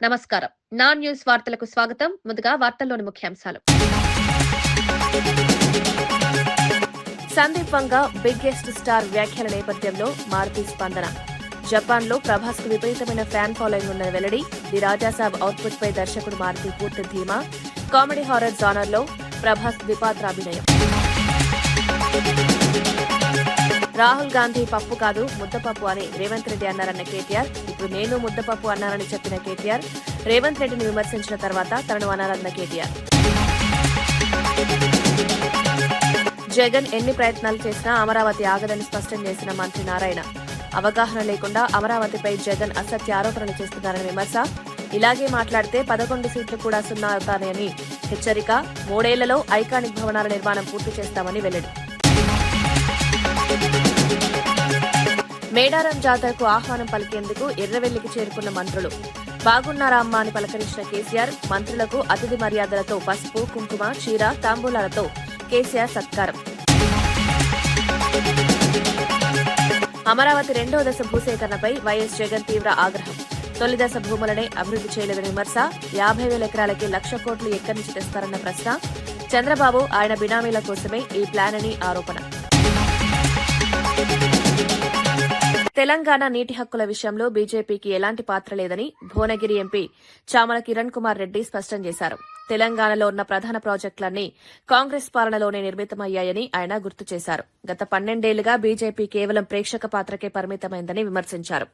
నమస్కారం. నా న్యూస్ వార్తలకు స్వాగతం. ముందుగా వార్తల్లోని ముఖ్యాంశాలు. సందీప్ వంగ బిగ్గెస్ట్ స్టార్ వ్యాఖ్యల నేపథ్యంలో మారుతి స్పందన. జపాన్లో ప్రభాస్ కు విపరీతమైన ఫ్యాన్ ఫాలోయింగ్ ఉన్న వెల్లడి. ది రాజాసాబ్ అవుట్పుట్ పై దర్శకుడు మారుతి పూర్తి ధీమా. కామెడీ హారర్ జానర్ లో ప్రభాస్ ద్విపాత్రాభినయం. రాహుల్ గాంధీ పప్పు కాదు ముద్దపప్పు అని రేవంత్ రెడ్డి అన్నారన్న కేటీఆర్. ఇప్పుడు నేను ముద్దపప్పు అన్నానని చెప్పిన కేటీఆర్ రేవంత్ రెడ్డిని విమర్శించిన తర్వాత తనను అనాలన్న కేటీఆర్. జగన్ ఎన్ని ప్రయత్నాలు చేసినా అమరావతి ఆగదని స్పష్టం చేసిన మంత్రి నారాయణ. అవగాహన లేకుండా అమరావతిపై జగన్ అసత్య ఆరోపణలు చేస్తున్నారని విమర్శ. ఇలాగే మాట్లాడితే 11 సీట్లు కూడా సున్నా అవుతాయని హెచ్చరిక. 3 ఏళ్లలో ఐకానిక్ భవనాల నిర్మాణం పూర్తి చేస్తామని వెల్లడి. మేడారం జాతరకు ఆహ్వానం పలికేందుకు ఎర్రవెల్లికి చేరుకున్న మంత్రులు. బాగున్నారా అమ్మా అని పలకరించిన కేసీఆర్ మంత్రులకు అతిథి మర్యాదలతో పసుపు, కుంకుమ, చీర, తాంబూలాలతో కేసీఆర్ సత్కారం. అమరావతి 2వ దశ భూసేకరణపై వైఎస్ జగన్ తీవ్ర ఆగ్రహం. తొలి దశ భూములనే అభివృద్ది చేయలేదని విమర్శ. 50,000 ఎకరాలకి 1,00,000 కోట్లు ఎక్కడి నుంచి తెస్తారన్న ప్రశ్న. చంద్రబాబు ఆయన బినామీల కోసమే ఈ ప్లాన్ అని ఆరోపణ. తెలంగాణ నీటి హక్కుల విషయంలో బీజేపీకి ఎలాంటి పాత్ర లేదని భువనగిరి ఎంపీ చామల కిరణ్ కుమార్ రెడ్డి స్పష్టం చేశారు. తెలంగాణలో ఉన్న ప్రధాన ప్రాజెక్టులన్నీ కాంగ్రెస్ పాలనలోనే నిర్మితమయ్యాయని ఆయన గుర్తు చేశారు. గత 12 ఏళ్లుగా బీజేపీ కేవలం ప్రేక్షక పాత్రకే పరిమితమైందని విమర్శించారు.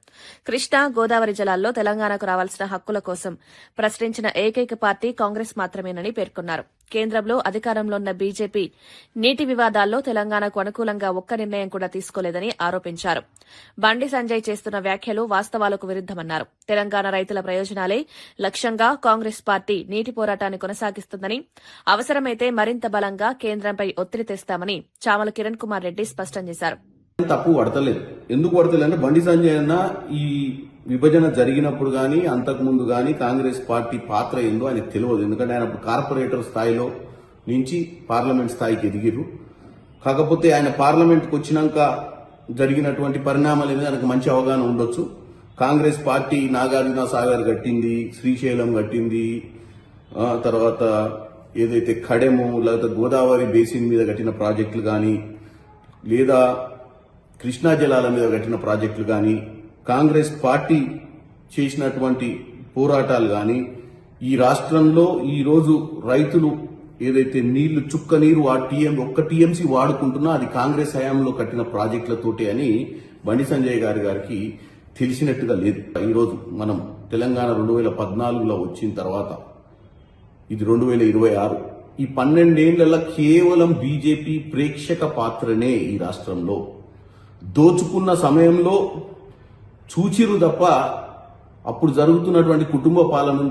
కృష్ణా, గోదావరి జలాల్లో తెలంగాణకు రావాల్సిన హక్కుల కోసం ప్రశ్నించిన ఏకైక పార్టీ కాంగ్రెస్ మాత్రమేనని పేర్కొన్నారు. కేంద్రంలో అధికారంలో ఉన్న బీజేపీ నీటి వివాదాల్లో తెలంగాణకు అనుకూలంగా ఒక్క నిర్ణయం కూడా తీసుకోలేదని ఆరోపించారు. బండి సంజయ్ చేస్తున్న వ్యాఖ్యలు వాస్తవాలకు విరుద్దమన్నారు. తెలంగాణ రైతుల ప్రయోజనాలే లక్ష్యంగా కాంగ్రెస్ పార్టీ నీటి పోరాటాన్ని కొనసాగిస్తుందని, అవసరమైతే మరింత బలంగా కేంద్రంపై ఒత్తిడి తెస్తామని చామల కిరణ్ కుమార్ రెడ్డి స్పష్టం చేశారు. తప్పు పడతలేదు. ఎందుకు పడతలేదు అంటే బండి సంజయ్ అన్న ఈ విభజన జరిగినప్పుడు గానీ అంతకుముందు గానీ కాంగ్రెస్ పార్టీ పాత్ర ఏందో ఆయనకు తెలియదు. ఎందుకంటే ఆయన కార్పొరేటర్ స్థాయిలో నుంచి పార్లమెంట్ స్థాయికి ఎదిగిరు. కాకపోతే ఆయన పార్లమెంట్కి వచ్చినాక జరిగినటువంటి పరిణామాల మీద ఆయనకు మంచి అవగాహన ఉండొచ్చు. కాంగ్రెస్ పార్టీ నాగార్జున సాగర్ కట్టింది, శ్రీశైలం కట్టింది, తర్వాత ఏదైతే ఖడెము లేదా గోదావరి బేసిన్ మీద కట్టిన ప్రాజెక్టులు కానీ లేదా కృష్ణా జలాల మీద కట్టిన ప్రాజెక్టులు కానీ కాంగ్రెస్ పార్టీ చేసినటువంటి పోరాటాలు కానీ ఈ రాష్ట్రంలో ఈ రోజు రైతులు ఏదైతే నీళ్లు చుక్క నీరు ఒక్క టీఎంసీ వాడుకుంటున్నా అది కాంగ్రెస్ హయాంలో కట్టిన ప్రాజెక్టులతోటే అని బండి సంజయ్ గారికి తెలిసినట్టుగా లేదు. ఈరోజు మనం తెలంగాణ 2014లో వచ్చిన తర్వాత ఇది 2026. ఈ 12 ఏళ్లలో కేవలం బీజేపీ ప్రేక్షక పాత్రనే ఈ రాష్ట్రంలో. దోచుకున్న సమయంలో చూచిరు తప్ప అప్పుడు జరుగుతున్నటువంటి కుటుంబ పాలనను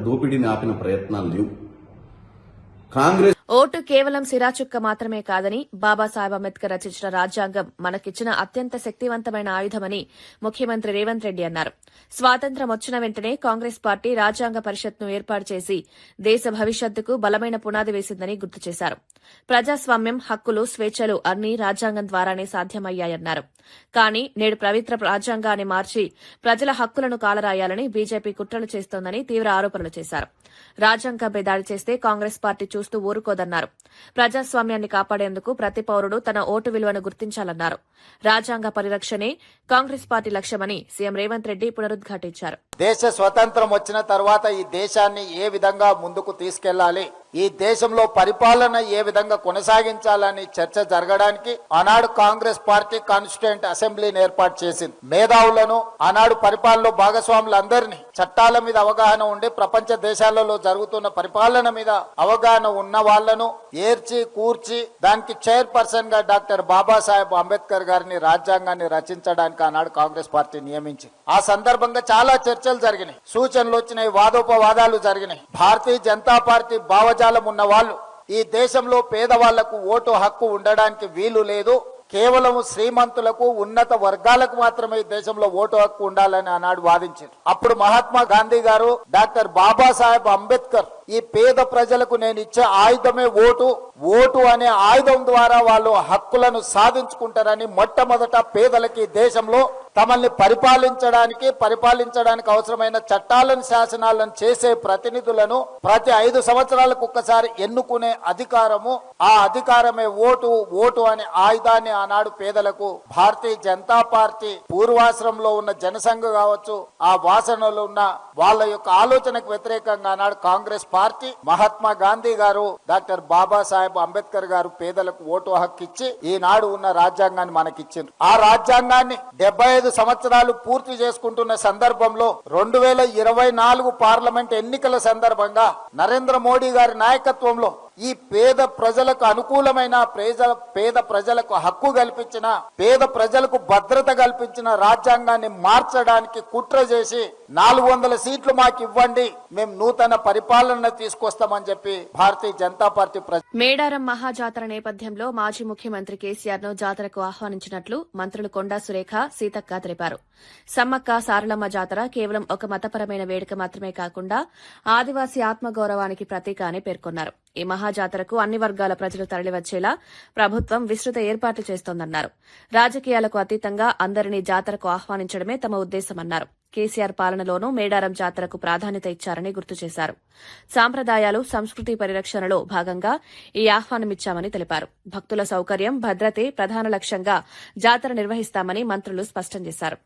దోపిడీని ఆపిన ప్రయత్నాలు లేవు. కాంగ్రెస్ ఓటు కేవలం సిరాచుక్క మాత్రమే కాదని, బాబాసాహెబ్ అంబేద్కర్ రచించిన రాజ్యాంగం మనకిచ్చిన అత్యంత శక్తివంతమైన ఆయుధమని ముఖ్యమంత్రి రేవంత్ రెడ్డి అన్నారు. స్వాతంత్ర్యం వచ్చిన వెంటనే కాంగ్రెస్ పార్టీ రాజ్యాంగ పరిషత్ను ఏర్పాటు చేసి దేశ భవిష్యత్తుకు బలమైన పునాది వేసిందని గుర్తు చేశారు. ప్రజాస్వామ్యం, హక్కులు, స్వేచ్ఛలు అన్నీ రాజ్యాంగం ద్వారానే సాధ్యమయ్యాయన్నారు. కానీ నేడు పవిత్ర రాజ్యాంగాన్ని మార్చి ప్రజల హక్కులను కాలరాయాలని బీజేపీ కుట్రలు చేస్తోందని తీవ్ర ఆరోపణలు చేశారు. రాజ్యాంగంపై దాడి చేస్తే కాంగ్రెస్ పార్టీ చూస్తూ ఊరుకోదన్నారు. ప్రజాస్వామ్యాన్ని కాపాడేందుకు ప్రతి పౌరుడు తన ఓటు విలువను గుర్తించాలన్నారు. రాజ్యాంగ పరిరక్షణే కాంగ్రెస్ పార్టీ లక్ష్యమని సీఎం రేవంత్ రెడ్డి పునరుద్ఘాటించారు. దేశ స్వతంత్రం వచ్చిన తర్వాత ఈ దేశాన్ని ఏ విధంగా ముందుకు తీసుకెళ్లాలి, ఈ దేశంలో పరిపాలన ఏ విధంగా కొనసాగించాలని చర్చ జరగడానికి ఆనాడు కాంగ్రెస్ పార్టీ కాన్స్టిట్యూయెంట్ అసెంబ్లీని ఏర్పాటు చేసింది. మేధావులను, ఆనాడు పరిపాలనలో భాగస్వాములందరినీ, చట్టాల మీద అవగాహన ఉండి ప్రపంచ దేశాలలో జరుగుతున్న పరిపాలన మీద అవగాహన ఉన్న వాళ్లను ఏర్చి కూర్చి దానికి చైర్పర్సన్ గా డాక్టర్ బాబాసాహెబ్ అంబేద్కర్ గారిని రాజ్యాంగాన్ని రచించడానికి ఆనాడు కాంగ్రెస్ పార్టీ నియమించింది. ఆ సందర్భంగా చాలా చర్చలు జరిగినాయి, సూచనలు వచ్చినాయి, వాదోపవాదాలు జరిగినాయి. భారతీయ జనతా పార్టీ భావజాలం ఉన్న వాళ్ళు ఈ దేశంలో పేదవాళ్లకు ఓటు హక్కు ఉండడానికి వీలు లేదు, కేవలం శ్రీమంతులకు, ఉన్నత వర్గాలకు మాత్రమే దేశంలో ఓటు హక్కు ఉండాలని ఆనాడు వాదించారు. అప్పుడు మహాత్మా గాంధీ గారు, డాక్టర్ బాబాసాహెబ్ అంబేద్కర్ ఈ పేద ప్రజలకు నేను ఇచ్చే ఆయుధమే ఓటు, ఓటు అనే ఆయుధం ద్వారా వాళ్ళు హక్కులను సాధించుకుంటారని మొట్టమొదట పేదలకి దేశంలో తమల్ని పరిపాలించడానికి అవసరమైన చట్టాలను శాసనాలను చేసే ప్రతినిధులను ప్రతి 5 సంవత్సరాలకు ఒక్కసారి ఎన్నుకునే అధికారము, ఆ అధికారమే ఓటు అనే ఆయుధాన్ని ఆనాడు పేదలకు భారతీయ జనతా పార్టీ పూర్వాశ్రమంలో ఉన్న జనసంఘ కావచ్చు, ఆ వాసనలో ఉన్న వాళ్ళ యొక్క ఆలోచనకు వ్యతిరేకంగా ఆనాడు కాంగ్రెస్ పార్టీ, మహాత్మా గాంధీ గారు, డాక్టర్ బాబాసాహెబ్ అంబేద్కర్ గారు పేదలకు ఓటు హక్కు ఇచ్చి ఈనాడు ఉన్న రాజ్యాంగాన్ని మనకిచ్చిండ్రు. ఆ రాజ్యాంగాన్ని 75 సంవత్సరాలు పూర్తి చేసుకుంటున్న సందర్భంలో 2024 పార్లమెంట్ ఎన్నికల సందర్భంగా నరేంద్ర మోడీ గారి నాయకత్వంలో ఈ పేద ప్రజలకు అనుకూలమైన, పేద ప్రజలకు హక్కు కల్పించిన, పేద ప్రజలకు భద్రత కల్పించిన రాజ్యాంగాన్ని మార్చడానికి కుట్ర చేసి 400 సీట్లు మాకు ఇవ్వండి, మేము నూతన పరిపాలన తీసుకొస్తామని చెప్పి భారతీయ జనతా పార్టీ మేడారం మహాజాతర నేపథ్యంలో మాజీ ముఖ్యమంత్రి కేసీఆర్ ను జాతరకు ఆహ్వానించినట్లు మంత్రులు కొండా సురేఖ, సీతక్క తెలిపారు. సమ్మక్క సారలమ్మ జాతర కేవలం ఒక మతపరమైన వేడుక మాత్రమే కాకుండా ఆదివాసీ ఆత్మగౌరవానికి ప్రతీక అని పేర్కొన్నారు. ఈ మహాజాతరకు అన్ని వర్గాల ప్రజలు తరలివచ్చేలా ప్రభుత్వం విస్తృత ఏర్పాట్లు చేస్తోందన్నారు. రాజకీయాలకు అతీతంగా అందరినీ జాతరకు ఆహ్వానించడమే తమ ఉద్దేశమన్నారు. కేసీఆర్ పాలనలోనూ మేడారం జాతరకు ప్రాధాన్యత ఇచ్చారని గుర్తు చేశారు. సాంప్రదాయాలు, సంస్కృతి పరిరక్షణలో భాగంగా ఈ ఆహ్వానమిచ్చామని తెలిపారు. భక్తుల సౌకర్యం, భద్రతే ప్రధాన లక్ష్యంగా జాతర నిర్వహిస్తామని మంత్రులు స్పష్టం చేశారు.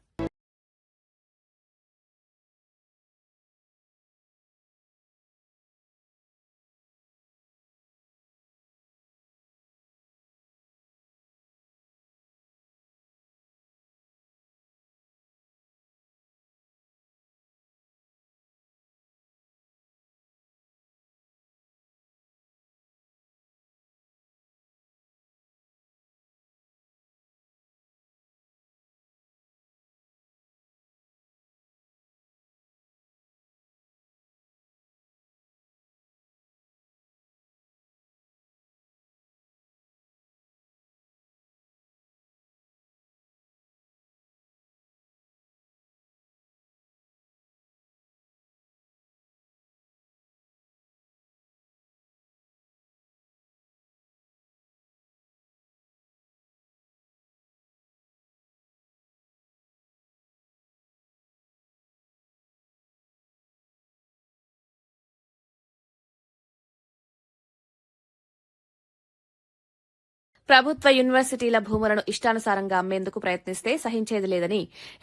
ప్రభుత్వ యూనివర్సిటీల భూములను ఇష్టానుసారంగా అమ్మేందుకు ప్రయత్నిస్తే సహించేది లేదని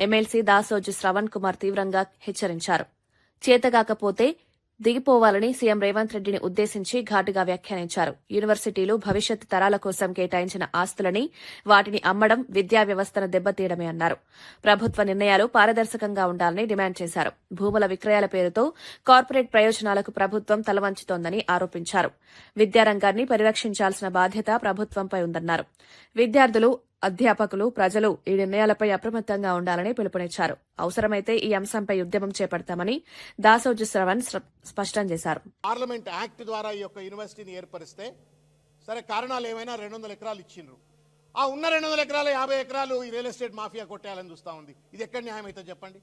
ఎమ్మెల్సీ దాసోజు శ్రవణ్ కుమార్ తీవ్రంగా హెచ్చరించారు. చేతగాకపోతే దిగిపోవాలని సీఎం రేవంత్ రెడ్డిని ఉద్దేశించి ఘాటుగా వ్యాఖ్యానించారు. యూనివర్సిటీలు భవిష్యత్ తరాల కోసం కేటాయించిన ఆస్తులని వాటిని అమ్మడం విద్యా వ్యవస్థను దెబ్బతీయడమే అన్నారు. ప్రభుత్వ నిర్ణయాలు పారదర్శకంగా ఉండాలని డిమాండ్ చేశారు. భూముల విక్రయాల పేరుతో కార్పొరేట్ ప్రయోజనాలకు ప్రభుత్వం తలవంచుతోందని ఆరోపించారు. విద్యారంగాన్ని పరిరక్షించాల్సిన బాధ్యత ప్రభుత్వంపై ఉందన్నారు. విద్యార్థులు, అధ్యాపకులు, ప్రజలు ఈ నిర్ణయాలపై అప్రమత్తంగా ఉండాలని పిలుపునిచ్చారు. అవసరమైతే ఈ అంశంపై ఉద్యమం చేపడతామని దాసోజు శ్రవణ్ స్పష్టం చేశారు. పార్లమెంట్ యాక్ట్ ద్వారా ఈ యొక్క యూనివర్సిటీని ఏర్పరిస్తే సరే, కారణాలు ఏమైనా 200 ఎకరాలు ఇచ్చిండ్రు. ఆ ఉన్న 200 ఎకరాలు 50 ఎకరాలు ఈ రియల్ ఎస్టేట్ మాఫియా కొట్టేయాలని చూస్తా ఉంది. ఇది ఎక్కడ న్యాయం అయితే చెప్పండి?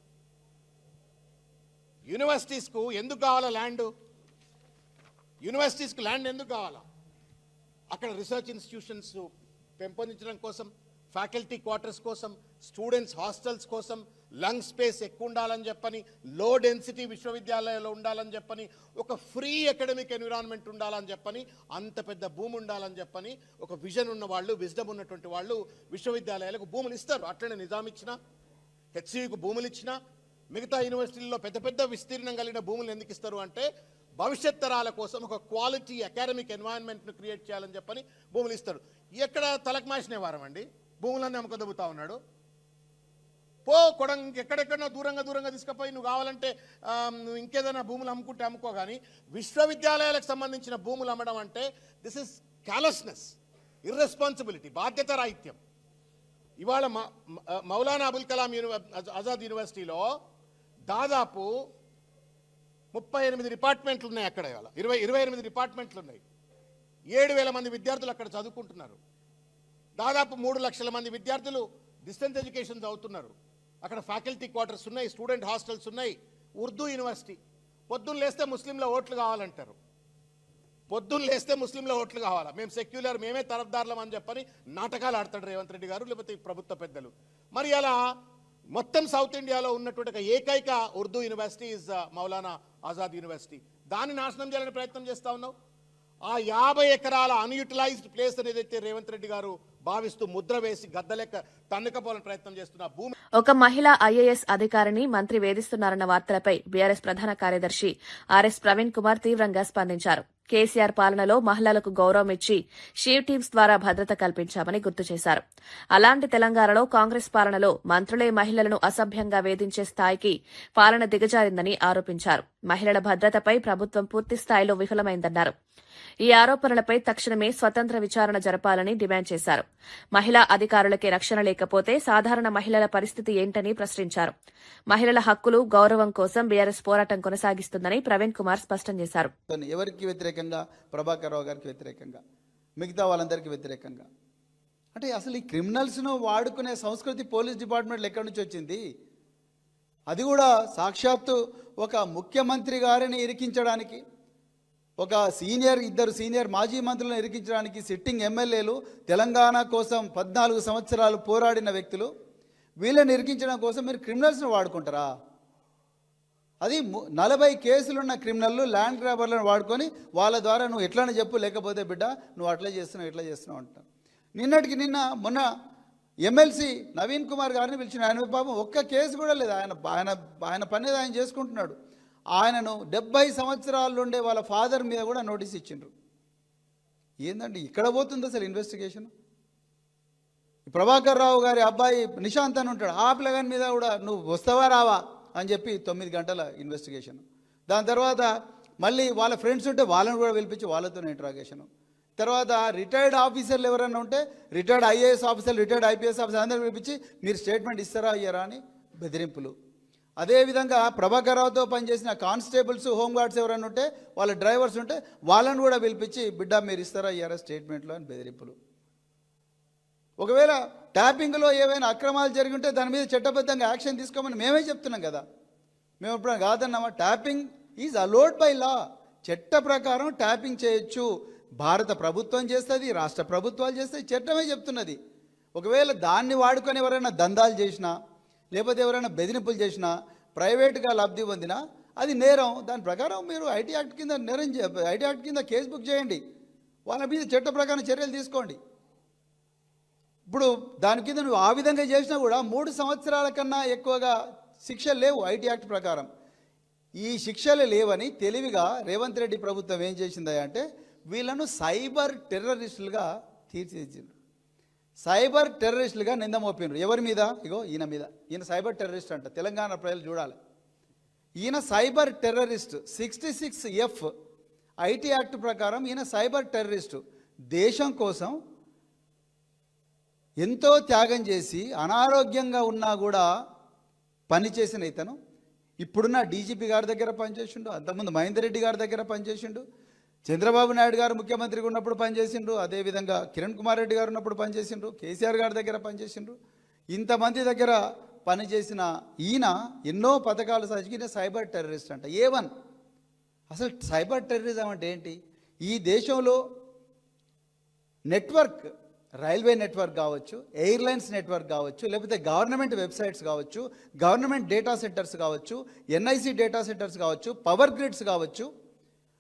యూనివర్సిటీస్కు ఎందుకు కావాలా ల్యాండ్? యూనివర్సిటీస్కు ల్యాండ్ ఎందుకు కావాలా? అక్కడ రీసెర్చ్ ఇన్స్టిట్యూషన్స్ పెంపొందించడం కోసం, ఫ్యాకల్టీ క్వార్టర్స్ కోసం, స్టూడెంట్స్ హాస్టల్స్ కోసం, లంగ్ స్పేస్ ఎక్కువ ఉండాలని చెప్పని, లో డెన్సిటీ విశ్వవిద్యాలయాల్లో ఉండాలని చెప్పని, ఒక ఫ్రీ అకాడమిక్ ఎన్విరాన్మెంట్ ఉండాలని చెప్పని, అంత పెద్ద భూమి ఉండాలని చెప్పని ఒక విజన్ ఉన్న వాళ్ళు, విజ్డమ్ ఉన్నటువంటి వాళ్ళు విశ్వవిద్యాలయాలకు భూములు ఇస్తారు. అట్లనే నిజాం ఇచ్చినా, హెచ్సియుకు భూములు ఇచ్చినా, మిగతా యూనివర్సిటీల్లో పెద్ద పెద్ద విస్తీర్ణం కలిగిన భూములు ఎందుకు ఇస్తారు అంటే భవిష్యత్ తరాల కోసం ఒక క్వాలిటీ అకాడమిక్ ఎన్వైరన్మెంట్ను క్రియేట్ చేయాలని చెప్పని భూములు ఇస్తారు. ఎక్కడ తలకమాసిన వారం అండి, భూములన్నీ అమ్మకదొబ్బుతా ఉన్నాడు. ఎక్కడెక్కడో దూరంగా తీసుకుపోయి నువ్వు కావాలంటే ఇంకేదైనా భూములు అమ్ముకుంటే అమ్ముకో. కానీ విశ్వవిద్యాలయాలకు సంబంధించిన భూములు అమ్మడం అంటే దిస్ ఇస్ క్యాలస్నెస్, ఇర్రెస్పాన్సిబిలిటీ, బాధ్యత రాహిత్యం. ఇవాళ మౌలానా అబుల్ కలాం ఆజాద్ యూనివర్సిటీలో దాదాపు 38 డిపార్ట్మెంట్లు ఉన్నాయి. అక్కడ ఇవాళ 28 డిపార్ట్మెంట్లు ఉన్నాయి. 7,000 మంది విద్యార్థులు అక్కడ చదువుకుంటున్నారు. దాదాపు 3 లక్షల మంది విద్యార్థులు డిస్టెన్స్ ఎడ్యుకేషన్ చదువుతున్నారు. అక్కడ ఫ్యాకల్టీ క్వార్టర్స్ ఉన్నాయి, స్టూడెంట్ హాస్టల్స్ ఉన్నాయి. ఉర్దూ యూనివర్సిటీ. పొద్దున్న లేస్తే ముస్లింల ఓట్లు కావాలంటారు. పొద్దున్న లేస్తే ముస్లింల ఓట్లు కావాలా, మేము సెక్యులర్, మేమే తరఫ్దారులం అని చెప్పని నాటకాలు ఆడతాడు రేవంత్ రెడ్డి గారు, లేకపోతే ప్రభుత్వ పెద్దలు. మరి అలా మొత్తం సౌత్ ఇండియాలో ఉన్నటువంటి ఒక ఏకైక Urdu university is Maulana Azad university. దాన్ని నాశనం చేయాలని ప్రయత్నం చేస్తా ఉన్నావు. ఆ 50 ఎకరాల అన్యూటిలైజ్డ్ ప్లేస్ అని ఏదైతే రేవంత్ రెడ్డి గారు భావిస్తూ ముద్ర వేసి గద్దలెక్క తన్నుకపోవాలని ప్రయత్నం చేస్తున్న భూమి ఒక మహిళా ఐఏఎస్ అధికారిని మంత్రి వేధిస్తున్నారన్న వార్తలపై బీఆర్ఎస్ ప్రధాన కార్యదర్శి ఆర్ఎస్ ప్రవీణ్ కుమార్ తీవ్రంగా స్పందించారు. కేసీఆర్ పాలనలో మహిళలకు గౌరవం ఇచ్చి షీవ్ టీమ్స్ ద్వారా భద్రత కల్పించామని గుర్తు చేశారు. అలాంటి తెలంగాణలో కాంగ్రెస్ పాలనలో మంత్రులే మహిళలను అసభ్యంగా వేధించే స్థాయికి పాలన దిగజారిందని ఆరోపించారు. మహిళల భద్రతపై ప్రభుత్వం పూర్తి స్థాయిలో విఫలమైందన్నారు. ఈ ఆరోపణలపై తక్షణమే స్వతంత్ర విచారణ జరపాలని డిమాండ్ చేశారు. మహిళా అధికారులకే రక్షణ లేకపోతే సాధారణ మహిళల పరిస్థితి ఏంటని ప్రశ్నించారు. మహిళల హక్కులు, గౌరవం కోసం బీఆర్ఎస్ పోరాటం కొనసాగిస్తుందని ప్రవీణ్ కుమార్ స్పష్టం చేశారు. ఎవరికి వ్యతిరేకంగా? ప్రభాకర్ రావు గారికి వ్యతిరేకంగా, మిగతా వాళ్ళందరికీ వ్యతిరేకంగా. అంటే అసలు ఈ క్రిమినల్స్ను వాడుకునే సంస్కృతి పోలీస్ డిపార్ట్మెంట్లో ఎక్కడి నుంచి వచ్చింది? అది కూడా సాక్షాత్తు ఒక ముఖ్యమంత్రి గారిని ఇరికించడానికి, ఇద్దరు సీనియర్ మాజీ మంత్రులను ఇరికించడానికి సిట్టింగ్ ఎమ్మెల్యేలు, తెలంగాణ కోసం 14 సంవత్సరాలు పోరాడిన వ్యక్తులు, వీళ్ళని ఇరికించడం కోసం మీరు క్రిమినల్స్ను వాడుకుంటారా? అది 40 కేసులున్న క్రిమినల్లు, ల్యాండ్ గ్రాబర్లను వాడుకొని వాళ్ళ ద్వారా నువ్వు ఎట్లనే చెప్పు, లేకపోతే బిడ్డ నువ్వు అట్లా చేస్తున్నావు ఇట్లా చేస్తున్నావు అంటారు. మొన్న ఎమ్మెల్సీ నవీన్ కుమార్ గారిని పిలిచిన, ఆయన పాపం ఒక్క కేసు కూడా లేదు, ఆయన పని ఆయన చేసుకుంటున్నాడు. ఆయనను 70 సంవత్సరాలు ఉండే వాళ్ళ ఫాదర్ మీద కూడా నోటీస్ ఇచ్చిండ్రు. ఏందండి ఇక్కడ పోతుంది అసలు ఇన్వెస్టిగేషన్? ప్రభాకర్ రావు గారి అబ్బాయి నిశాంత్ అని ఉంటాడు, ఆ పిల్లగాని మీద కూడా నువ్వు వస్తావా రావా అని చెప్పి 9 గంటల ఇన్వెస్టిగేషన్. దాని తర్వాత మళ్ళీ వాళ్ళ ఫ్రెండ్స్ ఉంటే వాళ్ళని కూడా పిలిపించి వాళ్ళతో ఇంట్రాగేషను. తర్వాత రిటైర్డ్ ఆఫీసర్లు ఎవరైనా ఉంటే retired IAS officer, retired IPS officer అందరూ పిలిపించి మీరు స్టేట్మెంట్ ఇస్తారా అయ్యారా అని బెదిరింపులు. అదేవిధంగా ప్రభాకర్ రావుతో పనిచేసిన కానిస్టేబుల్స్, హోంగార్డ్స్ ఎవరైనా ఉంటే వాళ్ళ డ్రైవర్స్ ఉంటే వాళ్ళని కూడా పిలిపించి బిడ్డ మీరు ఇస్తారా అయ్యారా స్టేట్మెంట్లో అని బెదిరింపులు. ఒకవేళ ట్యాపింగ్లో ఏవైనా అక్రమాలు జరిగి ఉంటే దాని మీద చట్టబద్ధంగా యాక్షన్ తీసుకోమని మేమే చెప్తున్నాం కదా. మేము ఇప్పుడు కాదన్నామా? Tapping is allowed by law. చట్ట ప్రకారం ట్యాపింగ్ చేయొచ్చు. భారత ప్రభుత్వం చేస్తుంది, రాష్ట్ర ప్రభుత్వాలు చేస్తాయి, చట్టమే చెప్తున్నది. ఒకవేళ దాన్ని వాడుకొని ఎవరైనా దందాలు చేసినా, లేకపోతే ఎవరైనా బెదిరింపులు చేసినా, ప్రైవేట్గా లబ్ధి పొందినా అది నేరం. దాని ప్రకారం మీరు ఐటీ యాక్ట్ కింద కేసు బుక్ చేయండి, వాళ్ళ మీద చట్ట ప్రకారం చర్యలు తీసుకోండి. ఇప్పుడు దాని కింద నువ్వు ఆ విధంగా చేసినా కూడా 3 సంవత్సరాల కన్నా ఎక్కువగా శిక్షలు లేవు ఐటీ యాక్ట్ ప్రకారం. ఈ శిక్షలు లేవని తెలివిగా రేవంత్ రెడ్డి ప్రభుత్వం ఏం చేసిందా అంటే వీళ్ళను సైబర్ టెర్రరిస్టులుగా తీర్చిదిద్దిండ్రు. సైబర్ టెర్రరిస్టులుగా నింద మోపిండ్రు. ఎవరి మీద? ఇగో ఈయన మీద. ఈయన సైబర్ టెర్రరిస్ట్ అంట. తెలంగాణ ప్రజలు చూడాలి. ఈయన cyber terrorist. 66F IT act ప్రకారం ఈయన సైబర్ టెర్రరిస్టు. దేశం కోసం ఎంతో త్యాగం చేసి అనారోగ్యంగా ఉన్నా కూడా పనిచేసిన ఇతను ఇప్పుడున్న డీజీపీ గారి దగ్గర పనిచేసిండు, అంతకుముందు మహేందర్ రెడ్డి గారి దగ్గర పనిచేసిండు, చంద్రబాబు నాయుడు గారు ముఖ్యమంత్రిగా ఉన్నప్పుడు పనిచేసిండ్రు, అదేవిధంగా కిరణ్ కుమార్ రెడ్డి గారు ఉన్నప్పుడు పనిచేసిండ్రు, కేసీఆర్ గారి దగ్గర పనిచేసిండ్రు. ఇంతమంది దగ్గర పనిచేసిన ఈయన ఎన్నో పథకాలు సాధించిన సైబర్ టెర్రరిస్ట్ అంట. A1. అసలు సైబర్ టెర్రరిజం అంటే ఏంటి? ఈ దేశంలో నెట్వర్క్, రైల్వే నెట్వర్క్ కావచ్చు, ఎయిర్లైన్స్ నెట్వర్క్ కావచ్చు, లేకపోతే గవర్నమెంట్ వెబ్సైట్స్ కావచ్చు, గవర్నమెంట్ డేటా సెంటర్స్ కావచ్చు, NIC డేటా సెంటర్స్ కావచ్చు, పవర్ గ్రిడ్స్ కావచ్చు,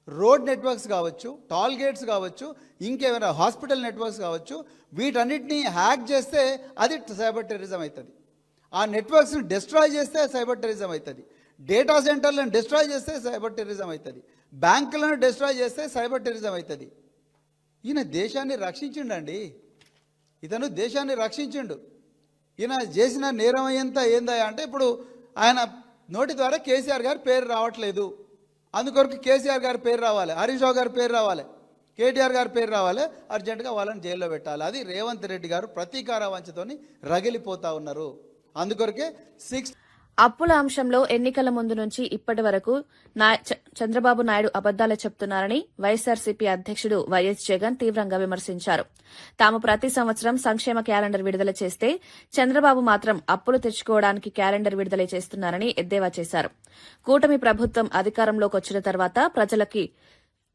రోడ్ నెట్వర్క్స్ కావచ్చు, టాల్ గేట్స్ కావచ్చు, ఇంకేమైనా హాస్పిటల్ నెట్వర్క్స్ కావచ్చు, వీటన్నిటినీ హ్యాక్ చేస్తే అది సైబర్ టెర్రరిజం అవుతుంది. ఆ నెట్వర్క్స్ని డిస్ట్రాయ్ చేస్తే సైబర్ టెర్రరిజం అవుతుంది. డేటా సెంటర్లను డిస్ట్రాయ్ చేస్తే సైబర్ టెర్రరిజం అవుతుంది. బ్యాంకులను డిస్ట్రాయ్ చేస్తే సైబర్ టెర్రరిజం అవుతుంది. ఈయన దేశాన్ని రక్షించిండండి. ఇతను దేశాన్ని రక్షించిండు. ఈయన చేసిన నేరం ఎంత ఏందా అంటే ఇప్పుడు ఆయన నోటి ద్వారా కేసీఆర్ గారి పేరు రావట్లేదు, అందుకొరకు కేసీఆర్ గారి పేరు రావాలి, హరీష్ రావు గారి పేరు రావాలి, కేటీఆర్ గారి పేరు రావాలి, అర్జెంటుగా వాళ్ళని జైల్లో పెట్టాలి. అది రేవంత్ రెడ్డి గారు ప్రతీకార వంచతోని రగిలిపోతా ఉన్నారు. అందుకొరకే అప్పుల అంశంలో ఎన్నికల ముందు నుంచి ఇప్పటి వరకు చంద్రబాబు నాయుడు అబద్దాలు చెప్తున్నారని వైఎస్సార్సీపీ అధ్యక్షుడు వైఎస్ జగన్ తీవ్రంగా విమర్శించారు. తాము ప్రతి సంవత్సరం సంక్షేమ క్యాలెండర్ విడుదల చేస్తే చంద్రబాబు మాత్రం అప్పులు తెచ్చుకోవడానికి క్యాలెండర్ విడుదల చేస్తున్నారని ఎద్దేవా చేశారు. కూటమి ప్రభుత్వం అధికారంలోకి వచ్చిన తర్వాత ప్రజలకి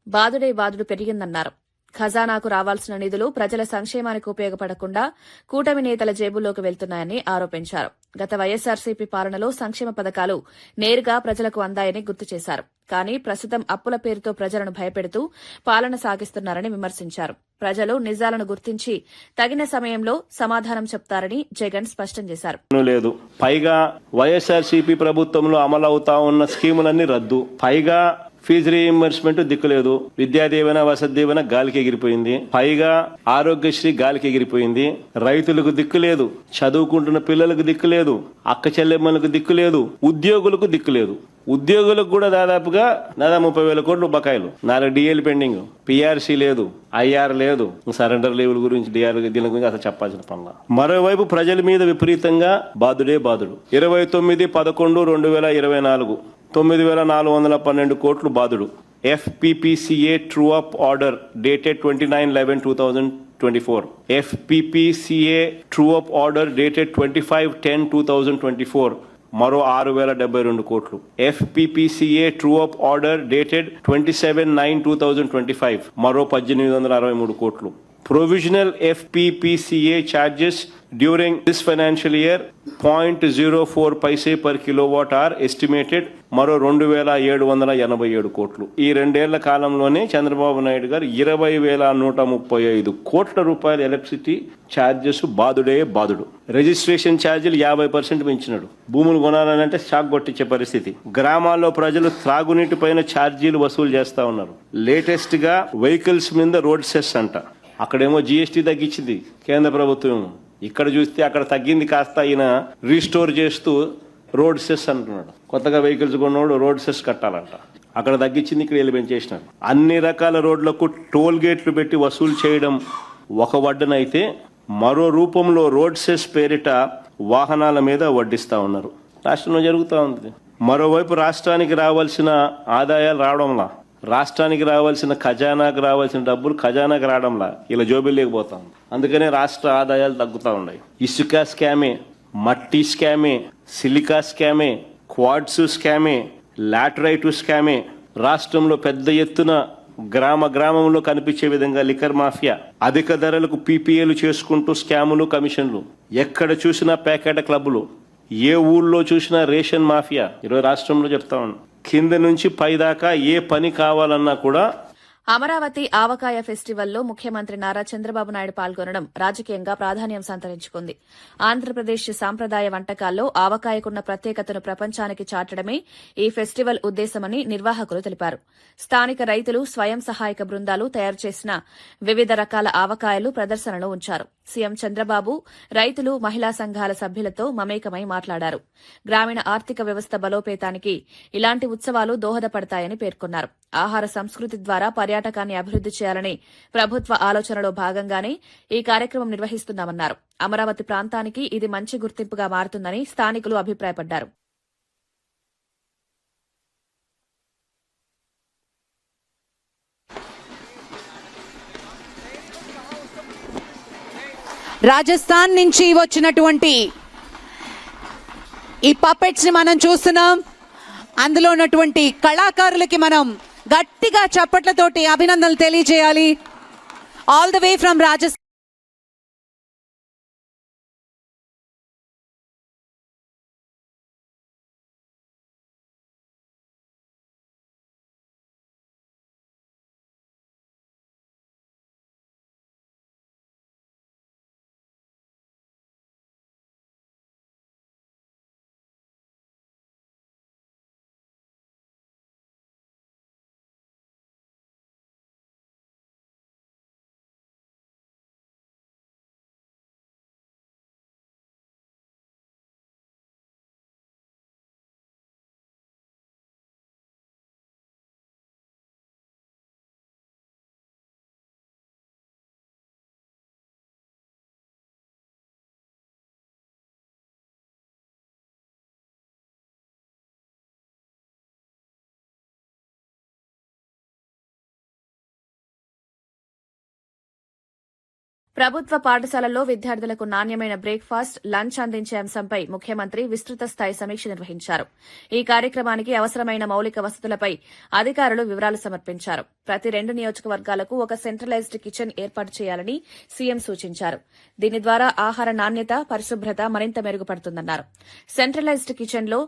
బాదుడే బాదుడు పెరిగిందన్నారు. ఖజానాకు రావాల్సిన నిధులు ప్రజల సంక్షేమానికి ఉపయోగపడకుండా కూటమి నేతల జేబుల్లోకి వెళ్తున్నాయని ఆరోపించారు. గత వైఎస్సార్సీపీ పాలనలో సంక్షేమ పథకాలు నేరుగా ప్రజలకు అందాయని గుర్తు చేశారు. కానీ ప్రస్తుతం అప్పుల పేరుతో ప్రజలను భయపెడుతూ పాలన సాగిస్తున్నారని విమర్శించారు. ప్రజలు నిజాలను గుర్తించి తగిన సమయంలో సమాధానం చెప్తారని జగన్ స్పష్టం చేశారు. లేదు, పైగా వైఎస్ఆర్సీపీ ప్రభుత్వంలో అమలవుతా ఉన్న స్కీములన్నీ రద్దు, పైగా ఫీజు రీయింబర్స్మెంట్ దిక్కులేదు, విద్యా దీవెన వసతి దీవెన గాలికి ఎగిరిపోయింది, పైగా ఆరోగ్యశ్రీ గాలికి ఎగిరిపోయింది, రైతులకు దిక్కు లేదు, చదువుకుంటున్న పిల్లలకు దిక్కు లేదు, అక్క చెల్లెమ్మలకు దిక్కు లేదు, ఉద్యోగులకు దిక్కు లేదు. ఉద్యోగులకు కూడా దాదాపు 30,000 కోట్లు బకాయిలు, 4 డిఏలు పెండింగ్, పిఆర్సీ లేదు, ఐఆర్ లేదు, సరెండర్ లీవుల గురించి దీని గురించి అసలు చెప్పాల్సిన పనుల. మరోవైపు ప్రజల మీద విపరీతంగా బాధుడే బాధుడు. 29/11/2024 9,412 కోట్లు బాధుడు. FPPCA true up order dated 29/11/2024. FPPCA true up order dated 25/10/2024 మరో 6,072 కోట్లు. FPPCA true up order dated 27/9/2025 మరో 1,863 కోట్లు. Provisional FPPCA charges during this financial year 0.04 paise per kilowatt hour estimated మరో 2,787 కోట్లు. ఈ 2 ఏళ్ల కాలంలోనే చంద్రబాబు నాయుడు గారు 20,135 కోట్ల రూపాయల ఎలక్ట్రిసిటీ ఛార్జెస్ బాధుడే బాధుడు. రిజిస్ట్రేషన్ ఛార్జీలు 50% పెంచినాడు. భూములు కొనాలంటే షాక్ కొట్టించే పరిస్థితి. గ్రామాల్లో ప్రజలు త్రాగునీటి పైన ఛార్జీలు వసూలు చేస్తా ఉన్నారు. లేటెస్ట్ గా వెహికల్స్ మీద రోడ్ సెస్ అంట. అక్కడేమో జీఎస్టీ తగ్గించింది కేంద్ర ప్రభుత్వం, ఇక్కడ చూస్తే అక్కడ తగ్గింది కాస్త ఈయన రీస్టోర్ చేస్తూ రోడ్ సెస్ అంటున్నాడు. కొత్తగా వెహికల్స్ కొన్నోడు రోడ్ సెస్ కట్టాలంట, అక్కడ తగ్గించింది ఇక్కడ వీళ్ళు పెంచేసినారు. అన్ని రకాల రోడ్లకు టోల్ గేట్లు పెట్టి వసూలు చేయడం ఒక వడ్డనైతే, మరో రూపంలో రోడ్ సెస్ పేరిట వాహనాల మీద వడ్డిస్తా ఉన్నారు. రాష్ట్రంలో జరుగుతూ ఉంది. మరోవైపు రాష్ట్రానికి రావాల్సిన ఆదాయాలు రావడంలా, రాష్ట్రానికి రావాల్సిన ఖజానాకు రావాల్సిన డబ్బులు ఖజానాకు రావడంలా ఇలా జోబిల్లేకపోతాం. అందుకనే రాష్ట్ర ఆదాయాలు తగ్గుతూ ఉన్నాయి. ఇసుక స్కామే, మట్టి స్కామే, సిలికా స్కామే, క్వాడ్స్ స్కామే, లాటరైట్ స్కామే. రాష్ట్రంలో పెద్ద ఎత్తున గ్రామంలో కనిపించే విధంగా లిక్కర్ మాఫియా, అధిక ధరలకు పీపీఏలు చేసుకుంటూ స్కాములు, కమిషన్లు, ఎక్కడ చూసినా ప్యాకెట్ క్లబ్బులు, ఏ ఊళ్ళో చూసినా రేషన్ మాఫియా. ఈరోజు రాష్ట్రంలో చెప్తా ఉన్నాం, కింద నుంచి పైదాకా ఏ పని కావాలన్నా కూడా. అమరావతి ఆవకాయ ఫెస్టివల్లో ముఖ్యమంత్రి నారా చంద్రబాబు నాయుడు పాల్గొనడం రాజకీయంగా ప్రాధాన్యం సంతరించుకుంది. ఆంధ్రప్రదేశ్ సాంప్రదాయ వంటకాల్లో ఆవకాయకున్న ప్రత్యేకతను ప్రపంచానికి చాటడమే ఈ ఫెస్టివల్ ఉద్దేశమని నిర్వాహకులు తెలిపారు. స్థానిక రైతులు, స్వయం సహాయక బృందాలు తయారు చేసిన వివిధ రకాల ఆవకాయలు ప్రదర్శనలో ఉంచారు. సీఎం చంద్రబాబు రైతులు, మహిళా సంఘాల సభ్యులతో మమేకమై మాట్లాడారు. గ్రామీణ ఆర్థిక వ్యవస్థ బలోపేతానికి ఇలాంటి ఉత్సవాలు దోహదపడతాయని పేర్కొన్నారు. ఆహార సంస్కృతి ద్వారా పర్యాటకాన్ని అభివృద్ది చేయాలని ప్రభుత్వ ఆలోచనలో భాగంగానే ఈ కార్యక్రమం నిర్వహిస్తున్నామన్నారు. అమరావతి ప్రాంతానికి ఇది మంచి గుర్తింపుగా మారుతుందని స్థానికులు అభిప్రాయపడ్డారు. రాజస్థాన్ నుంచి వచ్చినటువంటి ఈ పపెట్స్ ని మనం చూస్తున్నాం. అందులో ఉన్నటువంటి కళాకారులకి మనం గట్టిగా చప్పట్లతోటి అభినందనలు తెలియజేయాలి. All the way from Rajasthan. ప్రభుత్వ పాఠశాలల్లో విద్యార్థులకు నాణ్యమైన బ్రేక్ఫాస్ట్, లంచ్ అందించే అంశంపై ముఖ్యమంత్రి విస్తృత స్థాయి సమీక్ష నిర్వహించారు. ఈ కార్యక్రమానికి అవసరమైన మౌలిక వసతులపై అధికారులు వివరాలు సమర్పించారు. ప్రతి 2 నియోజకవర్గాలకు ఒక సెంట్రలైజ్డ్ కిచెన్ ఏర్పాటు చేయాలని సీఎం సూచించారు. దీని ద్వారా ఆహార నాణ్యత, పరిశుభ్రత మరింత మెరుగుపడుతుందన్నారు. సెంట్రలైజ్డ్ కిచెన్లో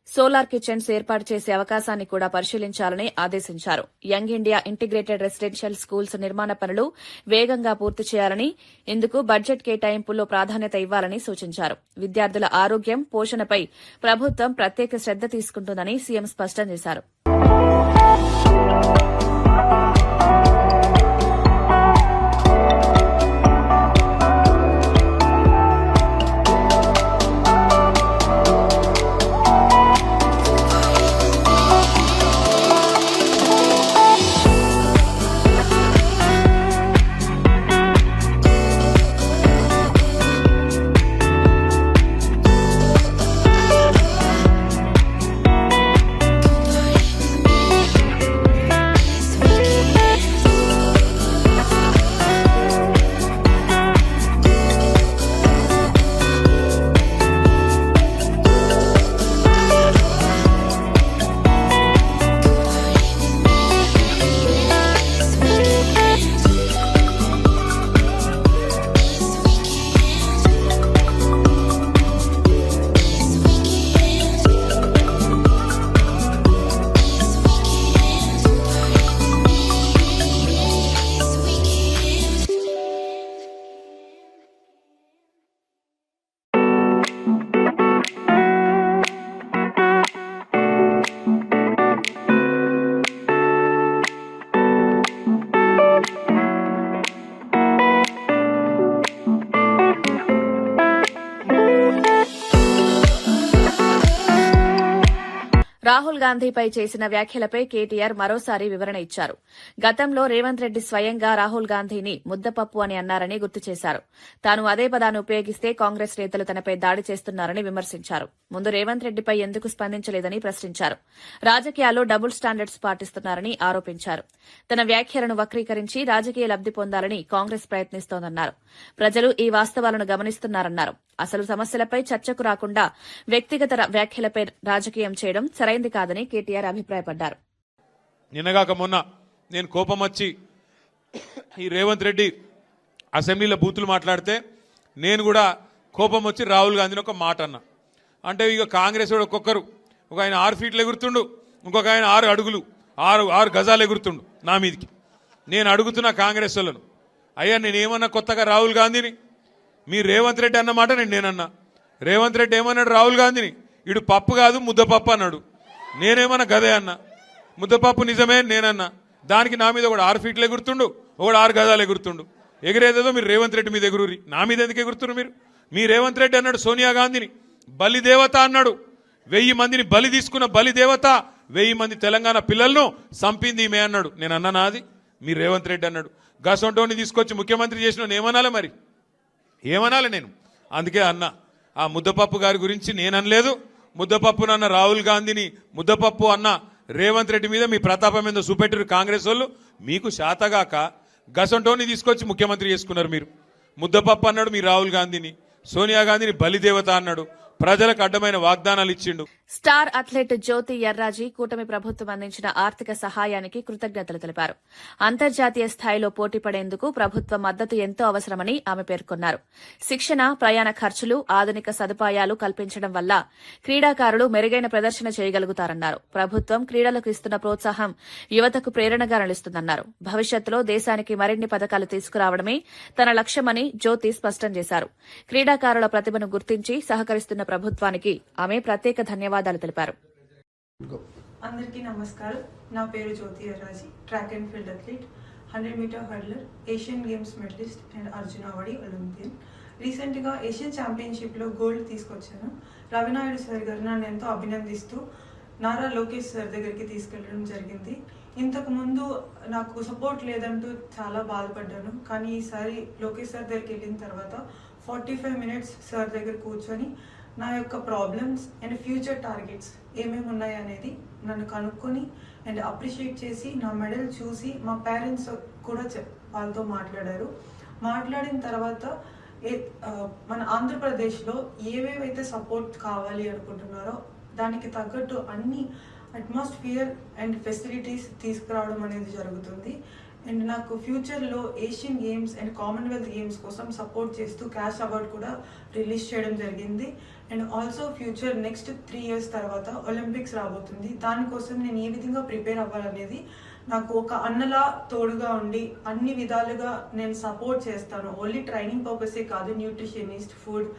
సోలార్ కిచెన్స్ ఏర్పాటు చేసే అవకాశాన్ని కూడా పరిశీలించాలని ఆదేశించారు. Young India integrated residential schools నిర్మాణ పనులు వేగంగా పూర్తి చేయాలని, ఇందుకు బడ్జెట్ కేటాయింపుల్లో ప్రాధాన్యత ఇవ్వాలని సూచించారు. విద్యార్థుల ఆరోగ్యం, పోషణపై ప్రభుత్వం ప్రత్యేక శ్రద్ధ తీసుకుంటుందని సీఎం స్పష్టం చేశారు. రాహుల్ గాంధీపై చేసిన వ్యాఖ్యలపై కేటీఆర్ మరోసారి వివరణ ఇచ్చారు. గతంలో రేవంత్ రెడ్డి స్వయంగా రాహుల్ గాంధీని ముద్దపప్పు అని అన్నారని గుర్తు చేశారు. తాను అదే పదాన్ని ఉపయోగిస్తే కాంగ్రెస్ నేతలు తనపై దాడి చేస్తున్నారని విమర్శించారు. ముందు రేవంత్ రెడ్డిపై ఎందుకు స్పందించలేదని ప్రశ్నించారు. రాజకీయాల్లో డబుల్ స్టాండర్డ్స్ పాటిస్తున్నారని ఆరోపించారు. తన వ్యాఖ్యలను వక్రీకరించి రాజకీయ లబ్ది పొందాలని కాంగ్రెస్ ప్రయత్నిస్తోందన్నారు. ప్రజలు ఈ వాస్తవాలను గమనిస్తున్నారన్నారు. అసలు సమస్యలపై చర్చకు రాకుండా వ్యక్తిగత వ్యాఖ్యలపై రాజకీయం చేయడం సరైంది కాదని కేటీఆర్ అభిప్రాయపడ్డారు. నిన్నగాక మొన్న నేను కోపం వచ్చి ఈ రేవంత్ రెడ్డి అసెంబ్లీలో బూతులు మాట్లాడితే నేను కూడా కోపం వచ్చి రాహుల్ గాంధీని ఒక మాట అన్నా. అంటే ఇక కాంగ్రెస్ వాడు ఒక్కొక్కరు, ఒక ఆయన 6 ఫీట్లు ఎగురుతుండు, ఇంకొక ఆయన 6 అడుగులు 6 గజాలు ఎగురుతుండు నా మీదికి. నేను అడుగుతున్నా కాంగ్రెస్ వాళ్ళను, అయ్యా నేనేమన్నా కొత్తగా రాహుల్ గాంధీని? మీ రేవంత్ రెడ్డి అన్నమాట నేనన్నా. రేవంత్ రెడ్డి ఏమన్నాడు రాహుల్ గాంధీని? ఇడు పప్పు కాదు ముద్దపప్పు అన్నాడు. నేనేమన్నా గదే అన్నా. ముద్దపప్పు నిజమే నేనన్నా. దానికి నా మీద ఒకడు 6 ఫీట్లు ఎగురుతుండు, ఒకడు 6 గజాలు ఎగురుతుండు. ఎగిరేదేదో మీరు రేవంత్ రెడ్డి మీద ఎగురురి, నా మీద ఎందుకు ఎగురుతున్నారు మీరు? మీ రేవంత్ రెడ్డి అన్నాడు సోనియా గాంధీని బలిదేవత అన్నాడు. 1000 మందిని బలి తీసుకున్న బలిదేవత, 1000 మంది తెలంగాణ పిల్లలను చంపింది ఈమె అన్నాడు. నేను అన్నా అది? మీ రేవంత్ రెడ్డి అన్నాడు. గసొంటోని తీసుకొచ్చి ముఖ్యమంత్రి చేసిన ఏమనాలి మరి? ఏమనాలి నేను? అందుకే అన్నా, ఆ ముద్దపప్పు గారి గురించి నేను అనలేదు. ముద్దపప్పునన్న రాహుల్ గాంధీని ముద్దపప్పు అన్న రేవంత్ రెడ్డి మీద మీ ప్రతాపం మీద చూపెట్టారు కాంగ్రెస్ వాళ్ళు. మీకు శాతగాక గసొంటోని తీసుకొచ్చి ముఖ్యమంత్రి చేసుకున్నారు మీరు. ముద్దపప్పు అన్నాడు మీ రాహుల్ గాంధీని, సోనియా గాంధీని బలిదేవత అన్నాడు, ప్రజలకు అడ్డమైన వాగ్దానాలు ఇచ్చిండు. స్టార్ అథ్లెట్ జ్యోతి ఎర్రాజీ కూటమి ప్రభుత్వం అందించిన ఆర్థిక సహాయానికి కృతజ్ఞతలు తెలిపారు. అంతర్జాతీయ స్థాయిలో పోటీ పడేందుకు ప్రభుత్వ మద్దతు ఎంతో అవసరమని ఆమె పేర్కొన్నారు. శిక్షణ, ప్రయాణ ఖర్చులు, ఆధునిక సదుపాయాలు కల్పించడం వల్ల క్రీడాకారులు మెరుగైన ప్రదర్శన చేయగలుగుతారన్నారు. ప్రభుత్వం క్రీడలకు ఇస్తున్న ప్రోత్సాహం యువతకు ప్రేరణగా నిలుస్తుందన్నారు. భవిష్యత్తులో దేశానికి మరిన్ని పథకాలు తీసుకురావడమే తన లక్ష్యమని జ్యోతి స్పష్టం చేశారు. క్రీడాకారుల ప్రతిభను గుర్తించి సహకరిస్తున్న ప్రభుత్వానికి ఆమె ప్రత్యేక ధన్యవాదాలు తెలిపారు. అందరికీ నమస్కారం. నా పేరు Jyothi Yarraji, track and field athlete, 100 metre hurdler, Asian games medallist and Arjuna awardee Olympian. రీసెంట్గా ఏషియన్ ఛాంపియన్షిప్లో గోల్డ్ తీసుకొచ్చాను. రవినాయుడు సార్ గారు నన్ను ఎంతో అభినందిస్తూ నారా లోకేష్ సార్ దగ్గరికి తీసుకెళ్ళడం జరిగింది. ఇంతకుముందు నాకు సపోర్ట్ లేదంటూ చాలా బాధపడ్డాను. కానీ ఈసారి లోకేష్ సార్ దగ్గరికి వెళ్ళిన తర్వాత 45 మినిట్స్ సార్ దగ్గర కూర్చొని నా యొక్క ప్రాబ్లమ్స్ అండ్ ఫ్యూచర్ టార్గెట్స్ ఏమేమి ఉన్నాయి అనేది నన్ను కనుక్కొని అండ్ అప్రిషియేట్ చేసి నా మెడల్ చూసి మా పేరెంట్స్ కూడా వాళ్ళతో మాట్లాడారు. మాట్లాడిన తర్వాత మన ఆంధ్రప్రదేశ్లో ఏవేవైతే సపోర్ట్ కావాలి అనుకుంటున్నారో దానికి తగ్గట్టు అన్ని అట్మాస్ఫియర్ అండ్ ఫెసిలిటీస్ తీసుకురావడం అనేది జరుగుతుంది. అండ్ నాకు ఫ్యూచర్లో Asian games and Commonwealth games కోసం సపోర్ట్ చేస్తూ క్యాష్ అవార్డ్ కూడా రిలీజ్ చేయడం జరిగింది. And also future next 3 years తర్వాత ఒలింపిక్స్ రాబోతుంది. దానికోసం నేను ఏ విధంగా ప్రిపేర్ అవ్వాలనేది నాకు ఒక అన్నలా తోడుగా ఉండి అన్ని విధాలుగా నేను సపోర్ట్ చేస్తాను. ఓన్లీ ట్రైనింగ్ పర్పసే కాదు, న్యూట్రిషనిస్ట్, ఫుడ్,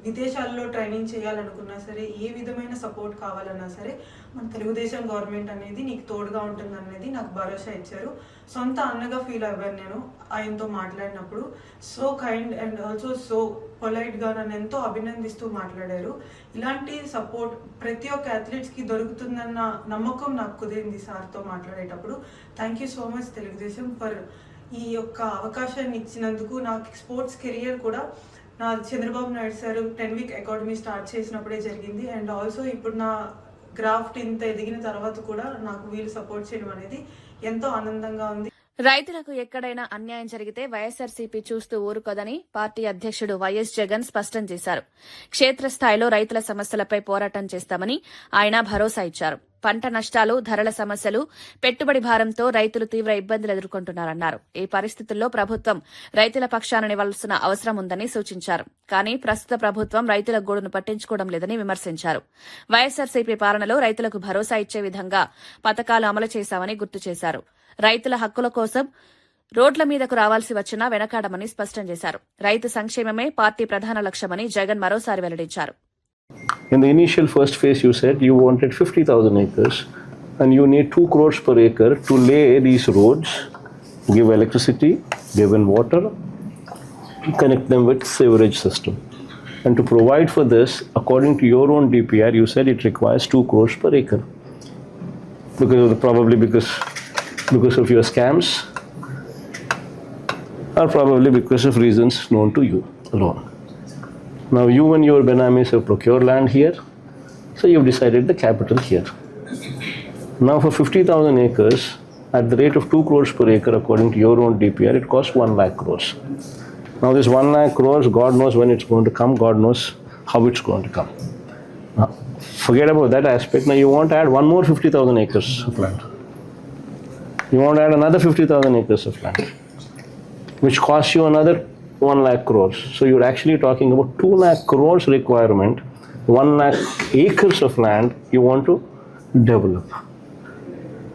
విదేశాల్లో ట్రైనింగ్ చేయాలనుకున్నా సరే, ఏ విధమైన సపోర్ట్ కావాలన్నా సరే మన తెలుగుదేశం గవర్నమెంట్ అనేది నీకు తోడుగా ఉంటుంది అనేది నాకు భరోసా ఇచ్చారు. సొంత అన్నగా ఫీల్ అవ్వాను నేను ఆయనతో మాట్లాడినప్పుడు. So kind and also so పొలైట్గా నన్ను ఎంతో అభినందిస్తూ మాట్లాడారు. ఇలాంటి సపోర్ట్ ప్రతి ఒక్క అథ్లెట్స్కి దొరుకుతుందన్న నమ్మకం నాకు కుదిరింది సార్తో మాట్లాడేటప్పుడు. Thank you so much Telugu Desam for ఈ యొక్క అవకాశాన్ని ఇచ్చినందుకు. నాకు స్పోర్ట్స్ కెరియర్ కూడా నా Chandrababu Naidu sir 10 week academy start చేసినప్పుడే జరిగింది. అండ్ ఆల్సో ఇప్పుడు నా గ్రాఫ్ట్ ఇంత ఎదిగిన తర్వాత కూడా నాకు వీళ్ళు సపోర్ట్ చేయడం అనేది ఎంతో ఆనందంగా ఉంది. రైతులకు ఎక్కడైనా అన్యాయం జరిగితే వైఎస్సార్సీపీ చూస్తూ ఊరుకోదని పార్టీ అధ్యక్షుడు వైఎస్ జగన్ స్పష్టం చేశారు. క్షేత్రస్థాయిలో రైతుల సమస్యలపై పోరాటం చేస్తామని ఆయన భరోసా ఇచ్చారు. పంట నష్టాలు, ధరల సమస్యలు, పెట్టుబడి భారంతో రైతులు తీవ్ర ఇబ్బందులు ఎదుర్కొంటున్నారన్నారు. ఈ పరిస్థితుల్లో ప్రభుత్వం రైతుల పక్షాన నిలవాల్సిన అవసరం ఉందని సూచించారు. కానీ ప్రస్తుత ప్రభుత్వం రైతుల గోడును పట్టించుకోవడం లేదని విమర్శించారు. వైఎస్సార్సీపీ పాలనలో రైతులకు భరోసా ఇచ్చే విధంగా పథకాలు అమలు చేశామని గుర్తు చేశారు. రైతుల హక్కుల కోసం రోడ్ల మీదకు రావాల్సి వచ్చినా వెనకాడమని స్పష్టం చేశారు. రైతు సంక్షేమమే పార్టీ ప్రధాన లక్ష్యమని జగన్ మరోసారి వెల్లడించారు. In the initial first phase, you said you wanted 50,000 acres and you need 2 crores per acre to lay these roads, give electricity, give in water, connect them with sewerage system. And to provide for this, according to your own DPR, you said it requires 2 crores per acre. Probably because of your scams, or probably because of reasons known to you alone. Now you and your Benamis have procured land here, so you've decided the capital here. Now for 50,000 acres, at the rate of 2 crores per acre according to your own DPR, it costs 1 lakh crores. Now this 1 lakh crores, God knows when it's going to come, God knows how it's going to come. Now, forget about that aspect. Now you want to add one more 50,000 acres of land. You want to add another 50,000 acres of land, which costs you another 1 lakh crores. So you're actually talking about 2 lakh crores requirement, 1 lakh acres of land you want to develop.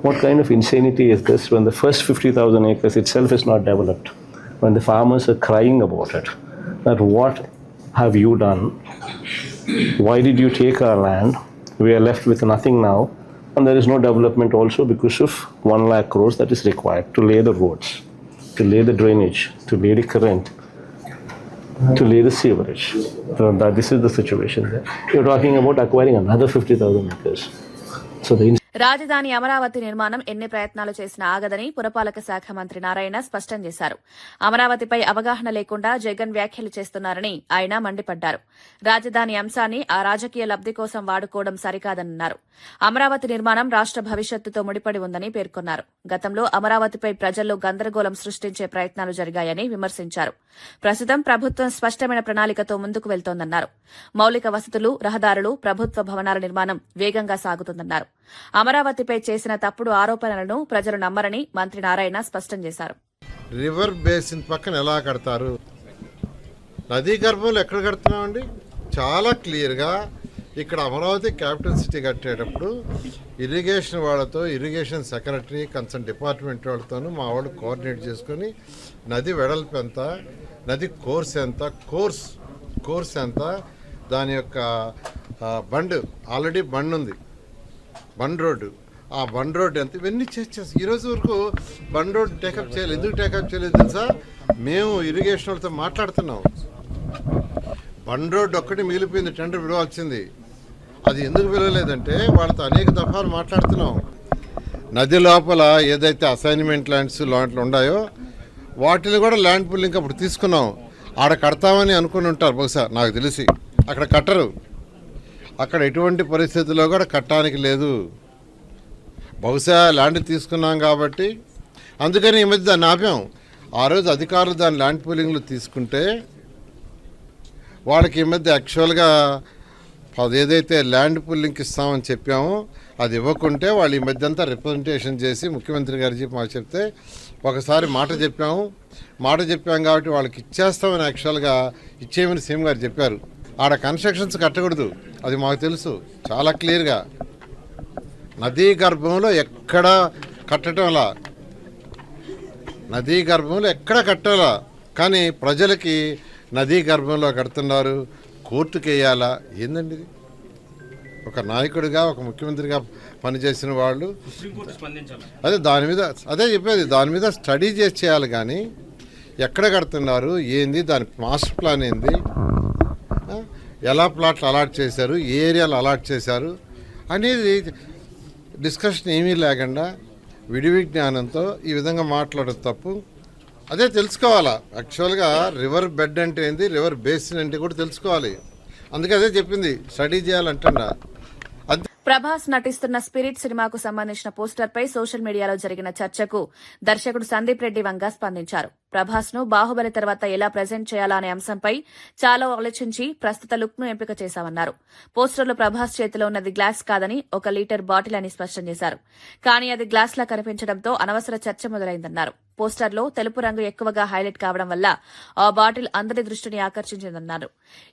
What kind of insanity is this when the first 50,000 acres itself is not developed? When the farmers are crying about it, that what have you done? Why did you take our land? We are left with nothing now. And there is no development also because of 1 lakh crores that is required to lay the roads, to lay the drainage, to lay the current, to lay the sewerage. So this is the situation there. You're talking about acquiring another 50,000 acres. So the రాజధాని అమరావతి నిర్మాణం ఎన్ని ప్రయత్నాలు చేసినా ఆగదని పురపాలక శాఖ మంత్రి నారాయణ స్పష్టం చేశారు. అమరావతిపై అవగాహన లేకుండా జగన్ వ్యాఖ్యలు చేస్తున్నారని ఆయన మండిపడ్డారు. రాజధాని అంశాన్ని ఆ రాజకీయ లబ్ది కోసం వాడుకోవడం సరికాదన్నారు. అమరావతి నిర్మాణం రాష్ట భవిష్యత్తుతో ముడిపడి ఉందని పేర్కొన్నారు. గతంలో అమరావతిపై ప్రజల్లో గందరగోళం సృష్టించే ప్రయత్నాలు జరిగాయని విమర్శించారు. ప్రస్తుతం ప్రభుత్వం స్పష్టమైన ప్రణాళికతో ముందుకు వెళ్తోందన్నారు. మౌలిక వసతులు, రహదారులు, ప్రభుత్వ భవనాల నిర్మాణం వేగంగా సాగుతుందన్నారు. అమరావతిపై చేసిన తప్పుడు ఆరోపణలను ప్రజలు నమ్మరని మంత్రి నారాయణ స్పష్టం చేశారు. రివర్ బేసిన్ పక్కన ఎలా కడతారు, నదీ గర్భంలో ఎక్కడ కడుతున్నామండి? చాలా క్లియర్గా ఇక్కడ అమరావతి క్యాపిటల్ సిటీ కట్టేటప్పుడు ఇరిగేషన్ వాళ్ళతో, ఇరిగేషన్ సెక్రటరీ, కన్సర్న్ డిపార్ట్మెంట్ వాళ్ళతోనూ మా వాళ్ళు కోఆర్డినేట్ చేసుకొని నది వెడల్పు ఎంత, నది కోర్స్ ఎంత, కోర్స్ ఎంత, దాని యొక్క బండ్ ఆల్రెడీ బండ్ ఉంది, బండ్ రోడ్డు, ఆ బండ్ రోడ్డు ఎంత, ఇవన్నీ చేసి ఈరోజు వరకు బండ్ రోడ్డు టేకప్ చేయలేదు. ఎందుకు టేకప్ చేయలేదు తెలుసా? మేము ఇరిగేషన్ వాళ్ళతో మాట్లాడుతున్నాం. బండ్ రోడ్డు ఒక్కటి మిగిలిపోయింది, టెండర్ పిలవాల్సింది. అది ఎందుకు పిలవలేదంటే వాళ్ళతో అనేక దఫాలు మాట్లాడుతున్నాం. నది లోపల ఏదైతే అసైన్మెంట్ ల్యాండ్స్ లాంటివి ఉన్నాయో వాటిని కూడా ల్యాండ్ పుల్లింగ్ అప్పుడు తీసుకున్నాం. ఆడ కడతామని అనుకుని ఉంటారు బహుశా, నాకు తెలిసి. అక్కడ కట్టరు. అక్కడ ఎటువంటి పరిస్థితుల్లో కూడా కట్టడానికి లేదు. బహుశా ల్యాండ్ తీసుకున్నాం కాబట్టి అందుకని ఈ మధ్య దాన్ని ఆపాం. ఆ రోజు అధికారులు దాని ల్యాండ్ పూలింగ్లో తీసుకుంటే వాళ్ళకి ఈ మధ్య యాక్చువల్గా ఏదైతే ల్యాండ్ పూలింగ్కి ఇస్తామని చెప్పామో అది ఇవ్వకుంటే వాళ్ళు ఈ మధ్య అంతా రిప్రజెంటేషన్ చేసి ముఖ్యమంత్రి గారికి మాకు చెప్తే ఒకసారి మాట చెప్పాం కాబట్టి వాళ్ళకి ఇచ్చేస్తామని యాక్చువల్గా ఇచ్చేయమని సీఎం గారు చెప్పారు. ఆడ కన్స్ట్రక్షన్స్ కట్టకూడదు, అది మాకు తెలుసు చాలా క్లియర్గా. నదీ గర్భంలో ఎక్కడ కట్టడంలా, నదీ గర్భంలో ఎక్కడ కట్టాలా, కానీ ప్రజలకి నదీ గర్భంలో కడుతున్నారు, కోర్టుకు వేయాలా? ఏందండి ఇది? ఒక నాయకుడిగా ఒక ముఖ్యమంత్రిగా పనిచేసిన వాళ్ళు అదే చెప్పేది, దాని మీద స్టడీ చేసి చేయాలి. కానీ ఎక్కడ కడుతున్నారు, ఏంది, దాని మాస్టర్ ప్లాన్ ఏంది, ఎలా ప్లాట్లు అలాట్ చేశారు, ఏ ఏరియాలో అలాట్ చేశారు అనేది డిస్కషన్ ఏమీ లేకుండా విడివి జ్ఞానంతో ఈ విధంగా మాట్లాడదు తప్పు. అదే తెలుసుకోవాలా, యాక్చువల్గా రివర్ బెడ్ అంటే ఏంది, రివర్ బేసిన్ అంటే కూడా తెలుసుకోవాలి. అందుకే అదే చెప్పింది, స్టడీ చేయాలంటా. ప్రభాస్ నటిస్తున్న స్పిరిట్ సినిమాకు సంబంధించిన పోస్టర్పై సోషల్ మీడియాలో జరిగిన చర్చకు దర్శకుడు సందీప్ రెడ్డి వంగా స్పందించారు. ప్రభాస్ ను బాహుబలి తర్వాత ఎలా ప్రజెంట్ చేయాలా అనే అంశంపై చాలా ఆలోచించి ప్రస్తుత లుక్ ను ఎంపిక చేశామన్నారు. పోస్టర్లో ప్రభాస్ చేతిలో ఉన్నది గ్లాస్ కాదని 1 లీటర్ బాటిల్ అని స్పష్టం చేశారు. కానీ అది గ్లాస్ లా కనిపించడంతో అనవసర చర్చ మొదలైందన్నారు. పోస్టర్లో తెలుపు రంగు ఎక్కువగా హైలైట్ కావడం వల్ల ఆ బాటిల్ అందరి దృష్టిని ఆకర్షించిందన్నారు.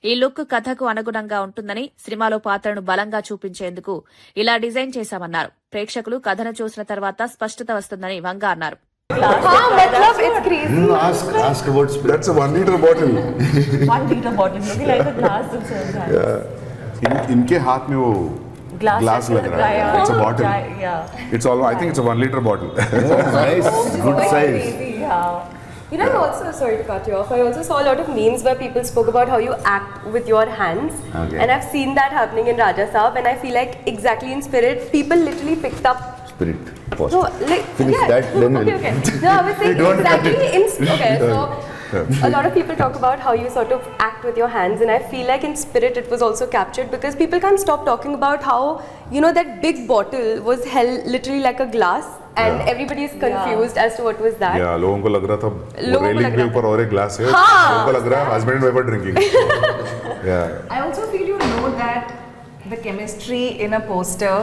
ఈ లుక్ కథకు అనుగుణంగా ఉంటుందని, సినిమాలో పాత్రను బలంగా చూపించేందుకు ఇలా డిజైన్ చేశామన్నారు. ప్రేక్షకులు కథను చూసిన తర్వాత స్పష్టత వస్తుందని వంగా అన్నారు. Ask about spirit. That's a 1 liter bottle. 1 liter bottle, looking like a glass itself. Yeah. इनके हाथ में वो glass लग रहा है. It's a bottle. Yeah. It's all. I think it's a 1 liter bottle. Nice, good size. Yeah. You know, I also, sorry to cut you off, I also saw a lot of memes where people spoke about how you act with your hands. Okay. And I've seen that happening in Raja Saab, and I feel like exactly in Spirit, people literally picked up. Spirit. No, like, Finish yeah. that, then okay, okay. No, I was saying exactly in. Okay, so a lot of people talk about how you sort of act with your hands, and I feel like in Spirit it was also captured because people can't stop talking about how, you know, that big bottle was held literally like a glass. And everybody is confused as to what was that. Yeah, लोगों को लग रहा था railing के ऊपर और एक glass है. लोगों को लग रहा है husband and wife are drinking. Yeah. I also feel you know that the chemistry in a poster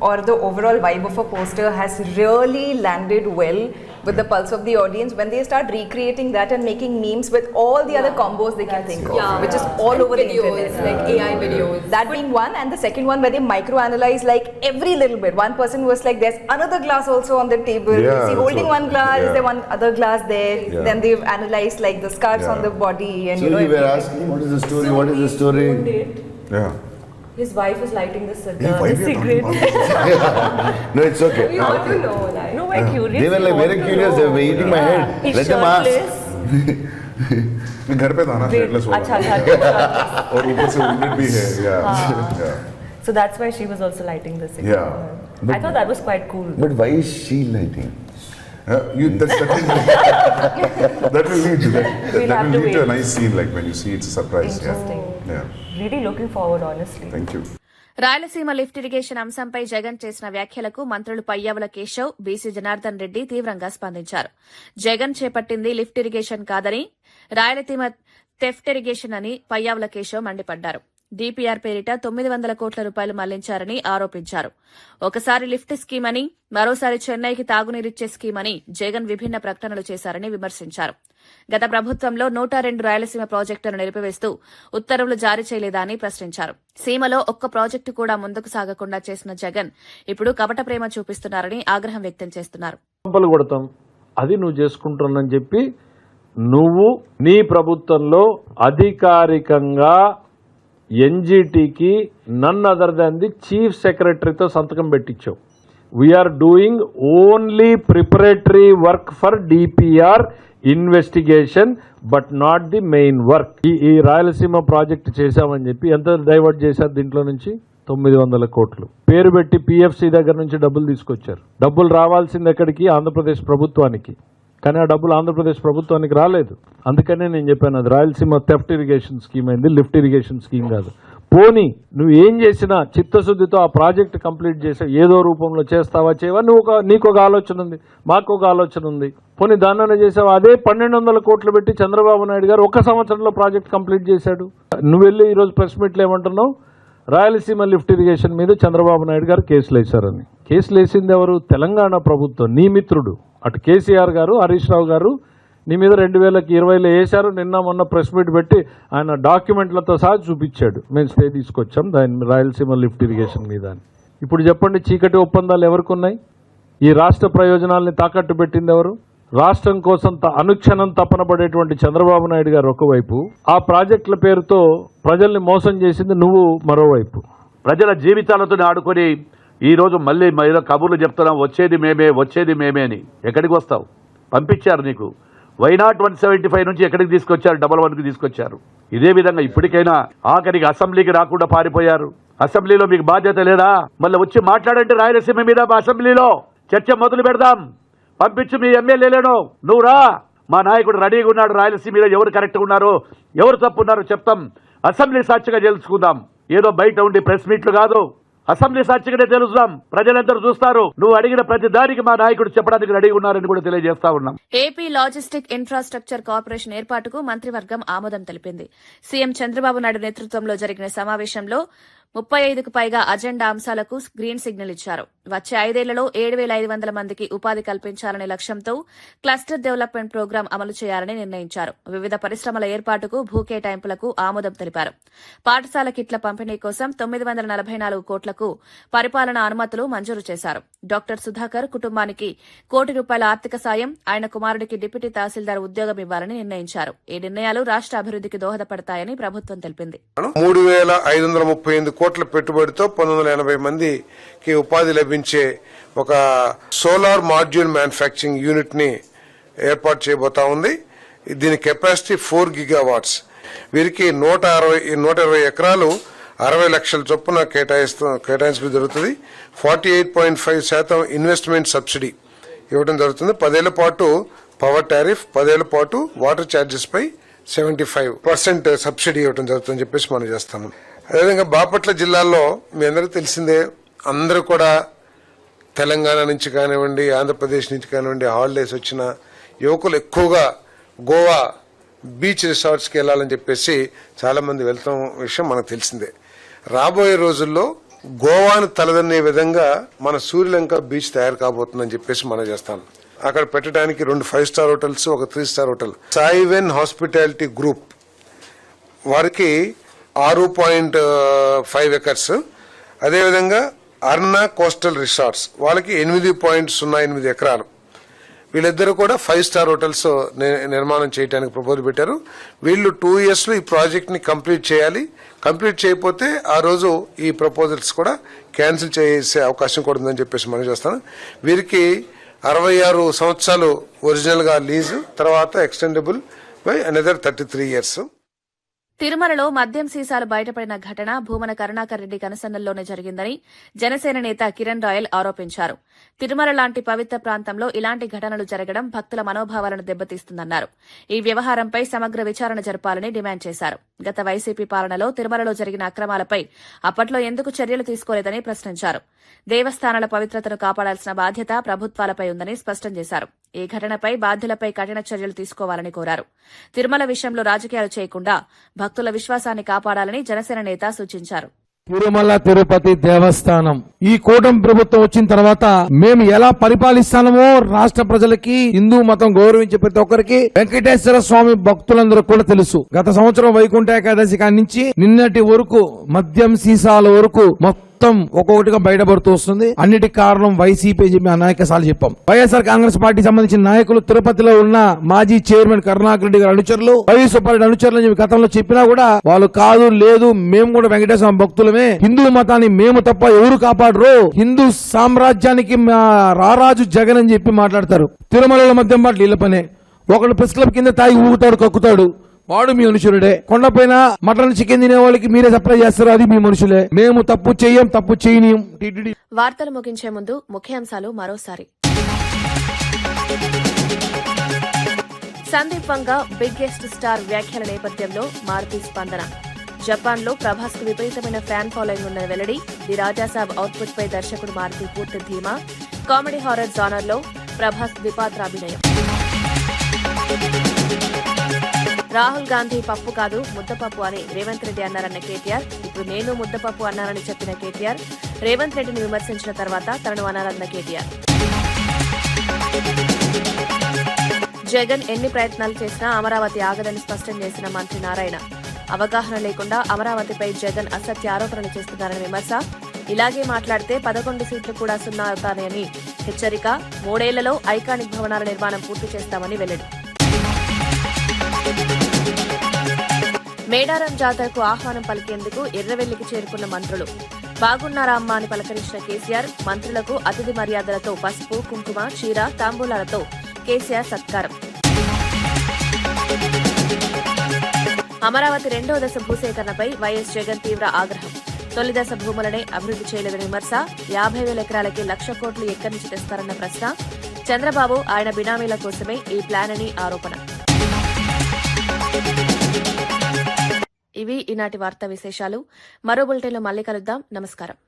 or the overall vibe of a poster has really landed well with the pulse of the audience when they start recreating that and making memes with all the other combos they can think of, which is all over the internet. Like AI videos. That being one, and the second one where they microanalyze like every little bit. One person was like, there's another glass also on the table. Yeah, Is he holding so, one glass? yeah. Is there one other glass there? Yeah. Then they've analyzed like the scars on the body and So you were asking, what is the story? What is the story? Yeah. His wife is lighting the Hey, why we are talking about No, it's okay. We want to know, like. No, we're curious. They were like very curious. They were eating my head. He's Let them ask. shirtless. मैं घर पे था ना shirtless वाला. अच्छा. और ऊपर से wounded भी है. Yeah. Yeah. So that's why she was also lighting the cigarette. Yeah. I thought that was quite cool. But why is she lighting? That will lead to that will lead to a nice scene like when you see it's a surprise. Interesting. Yeah. Really looking forward, honestly. Thank you. Rayalaseema lift irrigation అంశంపై జగన్ చేసిన వ్యాఖ్యలకు మంత్రులు Payyavula Keshav, BC Janardhan Reddy తీవ్రంగా స్పందించారు. జగన్ చేపట్టింది lift irrigation కాదని, Rayalaseema theft irrigation అని పయ్యావుల కేశవ్ మండిపడ్డారు. డీపీఆర్ పేరిట 900 కోట్ల రూపాయలు మళ్లించారని ఆరోపించారు. ఒకసారి లిఫ్ట్ స్కీమ్ అని, మరోసారి చెన్నైకి తాగునీరిచ్చే స్కీమ్ అని జగన్ విభిన్న ప్రకటనలు చేశారని విమర్శించారు. గత ప్రభుత్వంలో 102 రాయలసీమ ప్రాజెక్టులను నిలిపివేస్తూ ఉత్తర్వులు జారీ చేయలేదా అని ప్రశ్నించారు. సీమలో ఒక్క ప్రాజెక్టు కూడా ముందుకు సాగకుండా చేసిన జగన్ ఇప్పుడు కపట ప్రేమ చూపిస్తున్నారని ఆగ్రహం వ్యక్తం చేస్తున్నారు. అది నువ్వు చేసుకుంటున్నానని చెప్పి నువ్వు నీ ప్రభుత్వంలో అధికారికంగా ఎన్జీటీకి none other than the chief సెక్రటరీతో సంతకం పెట్టించావు. We're doing only preparatory work for DPR investigation but not the main work. ఈ రాయలసీమ ప్రాజెక్ట్ చేశామని చెప్పి ఎంత డైవర్ట్ చేశారు దీంట్లో నుంచి? 900 కోట్లు పేరు పెట్టి పిఎఫ్సి దగ్గర నుంచి డబ్బులు తీసుకొచ్చారు. డబ్బులు రావాల్సింది ఎక్కడికి? ఆంధ్రప్రదేశ్ ప్రభుత్వానికి. కానీ ఆ డబ్బులు ఆంధ్రప్రదేశ్ ప్రభుత్వానికి రాలేదు. అందుకనే నేను చెప్పాను అది రాయలసీమ థెఫ్ట్ ఇరిగేషన్ స్కీమ్ అయింది, లిఫ్ట్ ఇరిగేషన్ స్కీమ్ కాదు. పోనీ నువ్వు ఏం చేసినా చిత్తశుద్ధితో ఆ ప్రాజెక్ట్ కంప్లీట్ చేసా ఏదో రూపంలో చేస్తావా చేయవా నీకు ఒక ఆలోచన ఉంది, మాకు ఒక ఆలోచన ఉంది. పోనీ దాన్నైనా చేసావా? అదే 1200 కోట్లు పెట్టి చంద్రబాబు నాయుడు గారు 1 సంవత్సరంలో ప్రాజెక్ట్ కంప్లీట్ చేశాడు. నువ్వు వెళ్ళి ఈరోజు ప్రెస్ మీట్లో ఏమంటున్నావు? రాయలసీమ లిఫ్ట్ ఇరిగేషన్ మీద చంద్రబాబు నాయుడు గారు కేసులు వేశారని. కేసులు వేసింది ఎవరు? తెలంగాణ ప్రభుత్వం, నీ మిత్రుడు. అటు కేసీఆర్ గారు, హరీష్ రావు గారు నీ మీద 2020లో వేశారు. నిన్న మొన్న ప్రెస్ మీట్ పెట్టి ఆయన డాక్యుమెంట్లతో సహా చూపించాడు, మేము స్టే తీసుకొచ్చాం దాని రాయలసీమ లిఫ్ట్ ఇరిగేషన్ మీద అని. ఇప్పుడు చెప్పండి, చీకటి ఒప్పందాలు ఎవరికి ఉన్నాయి? ఈ రాష్ట్ర ప్రయోజనాల్ని తాకట్టు పెట్టింది ఎవరు? రాష్ట్రం కోసం అనుక్షణం తపన పడేటువంటి చంద్రబాబు నాయుడు గారు ఒకవైపు, ఆ ప్రాజెక్టుల పేరుతో ప్రజల్ని మోసం చేసింది నువ్వు మరోవైపు. ప్రజల జీవితాలతో ఆడుకొని ఈరోజు మళ్ళీ కబుర్లు చెప్తున్నాం, వచ్చేది మేమే అని. ఎక్కడికి వస్తావు? పంపించారు నీకు. వైనాట్ 175 నుంచి ఎక్కడికి తీసుకొచ్చారు? 11కి తీసుకొచ్చారు. ఇదే విధంగా ఇప్పటికైనా ఆఖరికి అసెంబ్లీకి రాకుండా పారిపోయారు. అసెంబ్లీలో మీకు బాధ్యత లేదా? మళ్ళీ వచ్చి మాట్లాడండి రాయలసీమ మీద. అసెంబ్లీలో చర్చ మొదలు పెడదాం. పంపించు మీ ఎమ్మెల్యేలను, నువ్వు రా. మా నాయకుడు రెడీగా ఉన్నాడు. రాయలసీమ మీద ఎవరు కరెక్ట్గా ఉన్నారో ఎవరు తప్పు ఉన్నారో చెప్తాం. అసెంబ్లీ సాక్షిగా తెలుసుకుందాం. ఏదో బయట ఉండి ప్రెస్ మీట్లు కాదు, అసెంబ్లీ సాక్షిగానే తెలుసుదాం. ప్రజలందరూ చూస్తారు. నువ్వు అడిగిన ప్రతి దానికి మా నాయకుడు చెప్పడానికి రెడీగా ఉన్నారని కూడా తెలియజేస్తా ఉన్నాం. ఏపీ లాజిస్టిక్ ఇన్ఫ్రాస్ట్రక్చర్ కార్పొరేషన్ ఏర్పాటుకు మంత్రివర్గం ఆమోదం తెలిపింది. సీఎం చంద్రబాబు నాయుడు నేతృత్వంలో జరిగిన సమావేశంలో 35కు పైగా అజెండా అంశాలకు గ్రీన్ సిగ్నల్ ఇచ్చారు. వచ్చే 5 ఏళ్లలో 7,500 మందికి ఉపాధి కల్పించాలనే లక్ష్యంతో క్లస్టర్ డెవలప్మెంట్ ప్రోగ్రాం అమలు చేయాలని నిర్ణయించారు. వివిధ పరిశ్రమల ఏర్పాటుకు భూ కేటాయింపులకు ఆమోదం తెలిపారు. పాఠశాల కిట్ల పంపిణీ కోసం 944 కోట్లకు పరిపాలనా అనుమతులు మంజూరు చేశారు. డాక్టర్ సుధాకర్ కుటుంబానికి ₹1 కోటి ఆర్థిక సాయం, ఆయన కుమారుడికి డిప్యూటీ తహసీల్దార్ ఉద్యోగం ఇవ్వాలని నిర్ణయించారు. ఈ నిర్ణయాలు రాష్ట్ర అభివృద్ధికి దోహదపడతాయని ప్రభుత్వం తెలిపింది. 3,538 కోట్ల పెట్టుబడితో 1980 మందికి ఉపాధి లభించే ఒక సోలార్ మాడ్యూల్ మ్యానుఫ్యాక్చరింగ్ యూనిట్ ని ఏర్పాటు చేయబోతా ఉంది. దీని కెపాసిటీ 4 గిగావాట్స్. వీరికి 120 ఎకరాలు 60 లక్షల చొప్పున కేటాయించడం జరుగుతుంది. 48.5% ఇన్వెస్ట్మెంట్ సబ్సిడీ ఇవ్వడం జరుగుతుంది. 10 ఏళ్ల పాటు పవర్ టారిఫ్, 10 ఏళ్ల పాటు వాటర్ ఛార్జెస్ పై 75% సబ్సిడీ ఇవ్వడం జరుగుతుందని చెప్పేసి మనం చేస్తాము. అదేవిధంగా బాపట్ల జిల్లాలో మీ అందరికీ తెలిసిందే, అందరూ కూడా తెలంగాణ నుంచి కానివ్వండి, ఆంధ్రప్రదేశ్ నుంచి కానివ్వండి, హాలిడేస్ వచ్చిన యువకులు ఎక్కువగా గోవా బీచ్ రిసార్ట్స్కి వెళ్ళాలని చెప్పేసి చాలా మంది వెళ్తాం విషయం మనకు తెలిసిందే. రాబోయే రోజుల్లో గోవాను తలదన్నే విధంగా మన సూర్యలంక బీచ్ తయారు కాబోతుందని చెప్పేసి మనం చేస్తాం. అక్కడ పెట్టడానికి 2 5 స్టార్ హోటల్స్, ఒక 3 స్టార్ హోటల్. సాయివెన్ హాస్పిటాలిటీ గ్రూప్ వారికి 6.5 ఎకర్స్. అదేవిధంగా అర్నా కోస్టల్ రిసార్ట్స్ వాళ్ళకి 8.08 ఎకరాలు. వీళ్ళిద్దరూ కూడా 5 స్టార్ హోటల్స్ నిర్మాణం చేయడానికి ప్రపోజల్ పెట్టారు. వీళ్ళు 2 years లో ఈ ప్రాజెక్ట్ ని కంప్లీట్ చేయాలి. కంప్లీట్ చేయకపోతే ఆ రోజు ఈ ప్రపోజల్స్ కూడా క్యాన్సిల్ చేసే అవకాశం కూడా ఉందని చెప్పేసి మనం చేస్తాను. వీరికి 66 సంవత్సరాలు ఒరిజినల్ గా లీజు, తర్వాత ఎక్స్టెండబుల్ బై అనదర్ 33 years. తిరుమలలో మద్యం సీసాలు బయటపడిన ఘటన భూమన కరుణాకర్ రెడ్డి కనసన్నల్లోనే జరిగిందని జనసేన నేత కిరణ్ రాయల్ ఆరోపించారు. తిరుమల లాంటి పవిత్ర ప్రాంతంలో ఇలాంటి ఘటనలు జరగడం భక్తుల మనోభావాలను దెబ్బతీస్తుందన్నారు. ఈ వ్యవహారంపై సమగ్ర విచారణ జరపాలని డిమాండ్ చేశారు. గత వైసీపీ పాలనలో తిరుమలలో జరిగిన అక్రమాలపై అప్పట్లో ఎందుకు చర్యలు తీసుకోలేదని ప్రశ్నించారు. దేవస్థానాల పవిత్రతను కాపాడాల్సిన బాధ్యత ప్రభుత్వాలపై ఉందని స్పష్టం చేశారు. ఈ ఘటనపై బాధ్యులపై కఠిన చర్యలు తీసుకోవాలని కోరారు. తిరుమల విషయంలో రాజకీయాలు చేయకుండా భక్తుల విశ్వాసాన్ని కాపాడాలని జనసేన నేత సూచించారు. తిరుమల తిరుపతి దేవస్థానం ఈ కూటమి ప్రభుత్వం వచ్చిన తర్వాత మేము ఎలా పరిపాలిస్తామో రాష్ట్ర ప్రజలకి, హిందూ మతం గౌరవించే ప్రతి ఒక్కరికి, వెంకటేశ్వర స్వామి భక్తులందరూ కూడా తెలుసు. గత సంవత్సరం వైకుంఠ ఏకాదశి కాడి నుంచి నిన్నటి వరకు మద్యం సీసాల వరకు మొత్తం ఒక్కొక్కటిగా బయటపడుతూ వస్తుంది. అన్నిటికి కారణం వైసీపీ చెప్పి అనేక సార్లు చెప్పాం. వైఎస్ఆర్ కాంగ్రెస్ పార్టీ సంబంధించిన నాయకులు తిరుపతిలో ఉన్న మాజీ చైర్మన్ కరుణాకర్ రెడ్డి గారి అనుచరులు, వైవి సుబ్బారెడ్డి అనుచరులు అని చెప్పి గతంలో చెప్పినా కూడా వాళ్ళు కాదు, లేదు మేము కూడా వెంకటేశ్వర భక్తులమే, హిందూ మతాన్ని మేము తప్ప ఎవరు కాపాడరు, హిందూ సామ్రాజ్యానికి రారాజు జగన్ అని చెప్పి మాట్లాడతారు. తిరుమలలో మద్యం బాటలు ఇళ్ల పనే. ఒకళ్ళు ప్రెస్ క్లబ్ కింద తాగి ఊగుతాడు, కక్కుతాడు, వాడు మీ మనుషులుడే. కొండపైన మటన్ చికెన్ తినే వాళ్ళకి మీరే సప్లై చేస్తారు, అది మీ మనుషులే. మేము తప్పు చెయ్యం, తప్పు చేయనీయం. వార్తలు ముగించే ముందు ముఖ్యాంశాలు మరోసారి. సందీప్ వంగ బిగ్గెస్ట్ స్టార్ వ్యాఖ్యల నేపథ్యంలో మారుతి స్పందన. జపాన్లో ప్రభాస్ కు విపరీతమైన ఫ్యాన్ ఫాలోయింగ్ ఉన్న వెల్లడి. ది రాజాసాబ్ అవుట్పుట్ పై దర్శకుడు మారుతి పూర్తి ధీమా. కామెడీ హారర్ జానర్ లో ప్రభాస్ ద్విపాత్రాభినయం. రాహుల్ గాంధీ పప్పు కాదు ముద్దపప్పు అని రేవంత్ రెడ్డి అన్నారన్న కేటీఆర్. ఇప్పుడు నేను ముద్దపప్పు అన్నానని చెప్పిన కేటీఆర్ రేవంత్ రెడ్డిని విమర్శించిన తర్వాత తనను అనాలన్న కేటీఆర్. జగన్ ఎన్ని ప్రయత్నాలు చేసినా అమరావతి ఆగదని స్పష్టం చేసిన మంత్రి నారాయణ. అవగాహన లేకుండా అమరావతిపై జగన్ అసత్య ఆరోపణలు చేస్తున్నారని విమర్శ. ఇలాగే మాట్లాడితే 11 సీట్లు కూడా సున్నా అవుతాయని హెచ్చరిక. 3 ఏళ్లలో ఐకానిక్ భవనాల నిర్మాణం పూర్తి చేస్తామని వెల్లడి. మేడారం జాతరకు ఆహ్వానం పలికేందుకు ఎర్రవెల్లికి చేరుకున్న మంత్రులు. బాగున్నారా అమ్మా అని పలకరించిన కేసీఆర్ మంత్రులకు అతిథి మర్యాదలతో పసుపు, కుంకుమ, చీర, తాంబూలాలతో కేసీఆర్ సత్కారం. అమరావతి 2వ దశ భూసేకరణపై వైఎస్ జగన్ తీవ్ర ఆగ్రహం. తొలి దశ భూములనే అభివృద్ధి చేయలేదని విమర్శ. 50,000 ఎకరాలకి 1,00,000 కోట్లు ఎక్కడి నుంచి తెస్తారన్న ప్రశ్న. చంద్రబాబు ఆయన బినామీల కోసమే ఈ ప్లాన్ అని ఆరోపణ. ఇవి ఈనాటి వార్తా విశేషాలు. మరో బులెటిన్లో మళ్ళీ కలుద్దాం. నమస్కారం.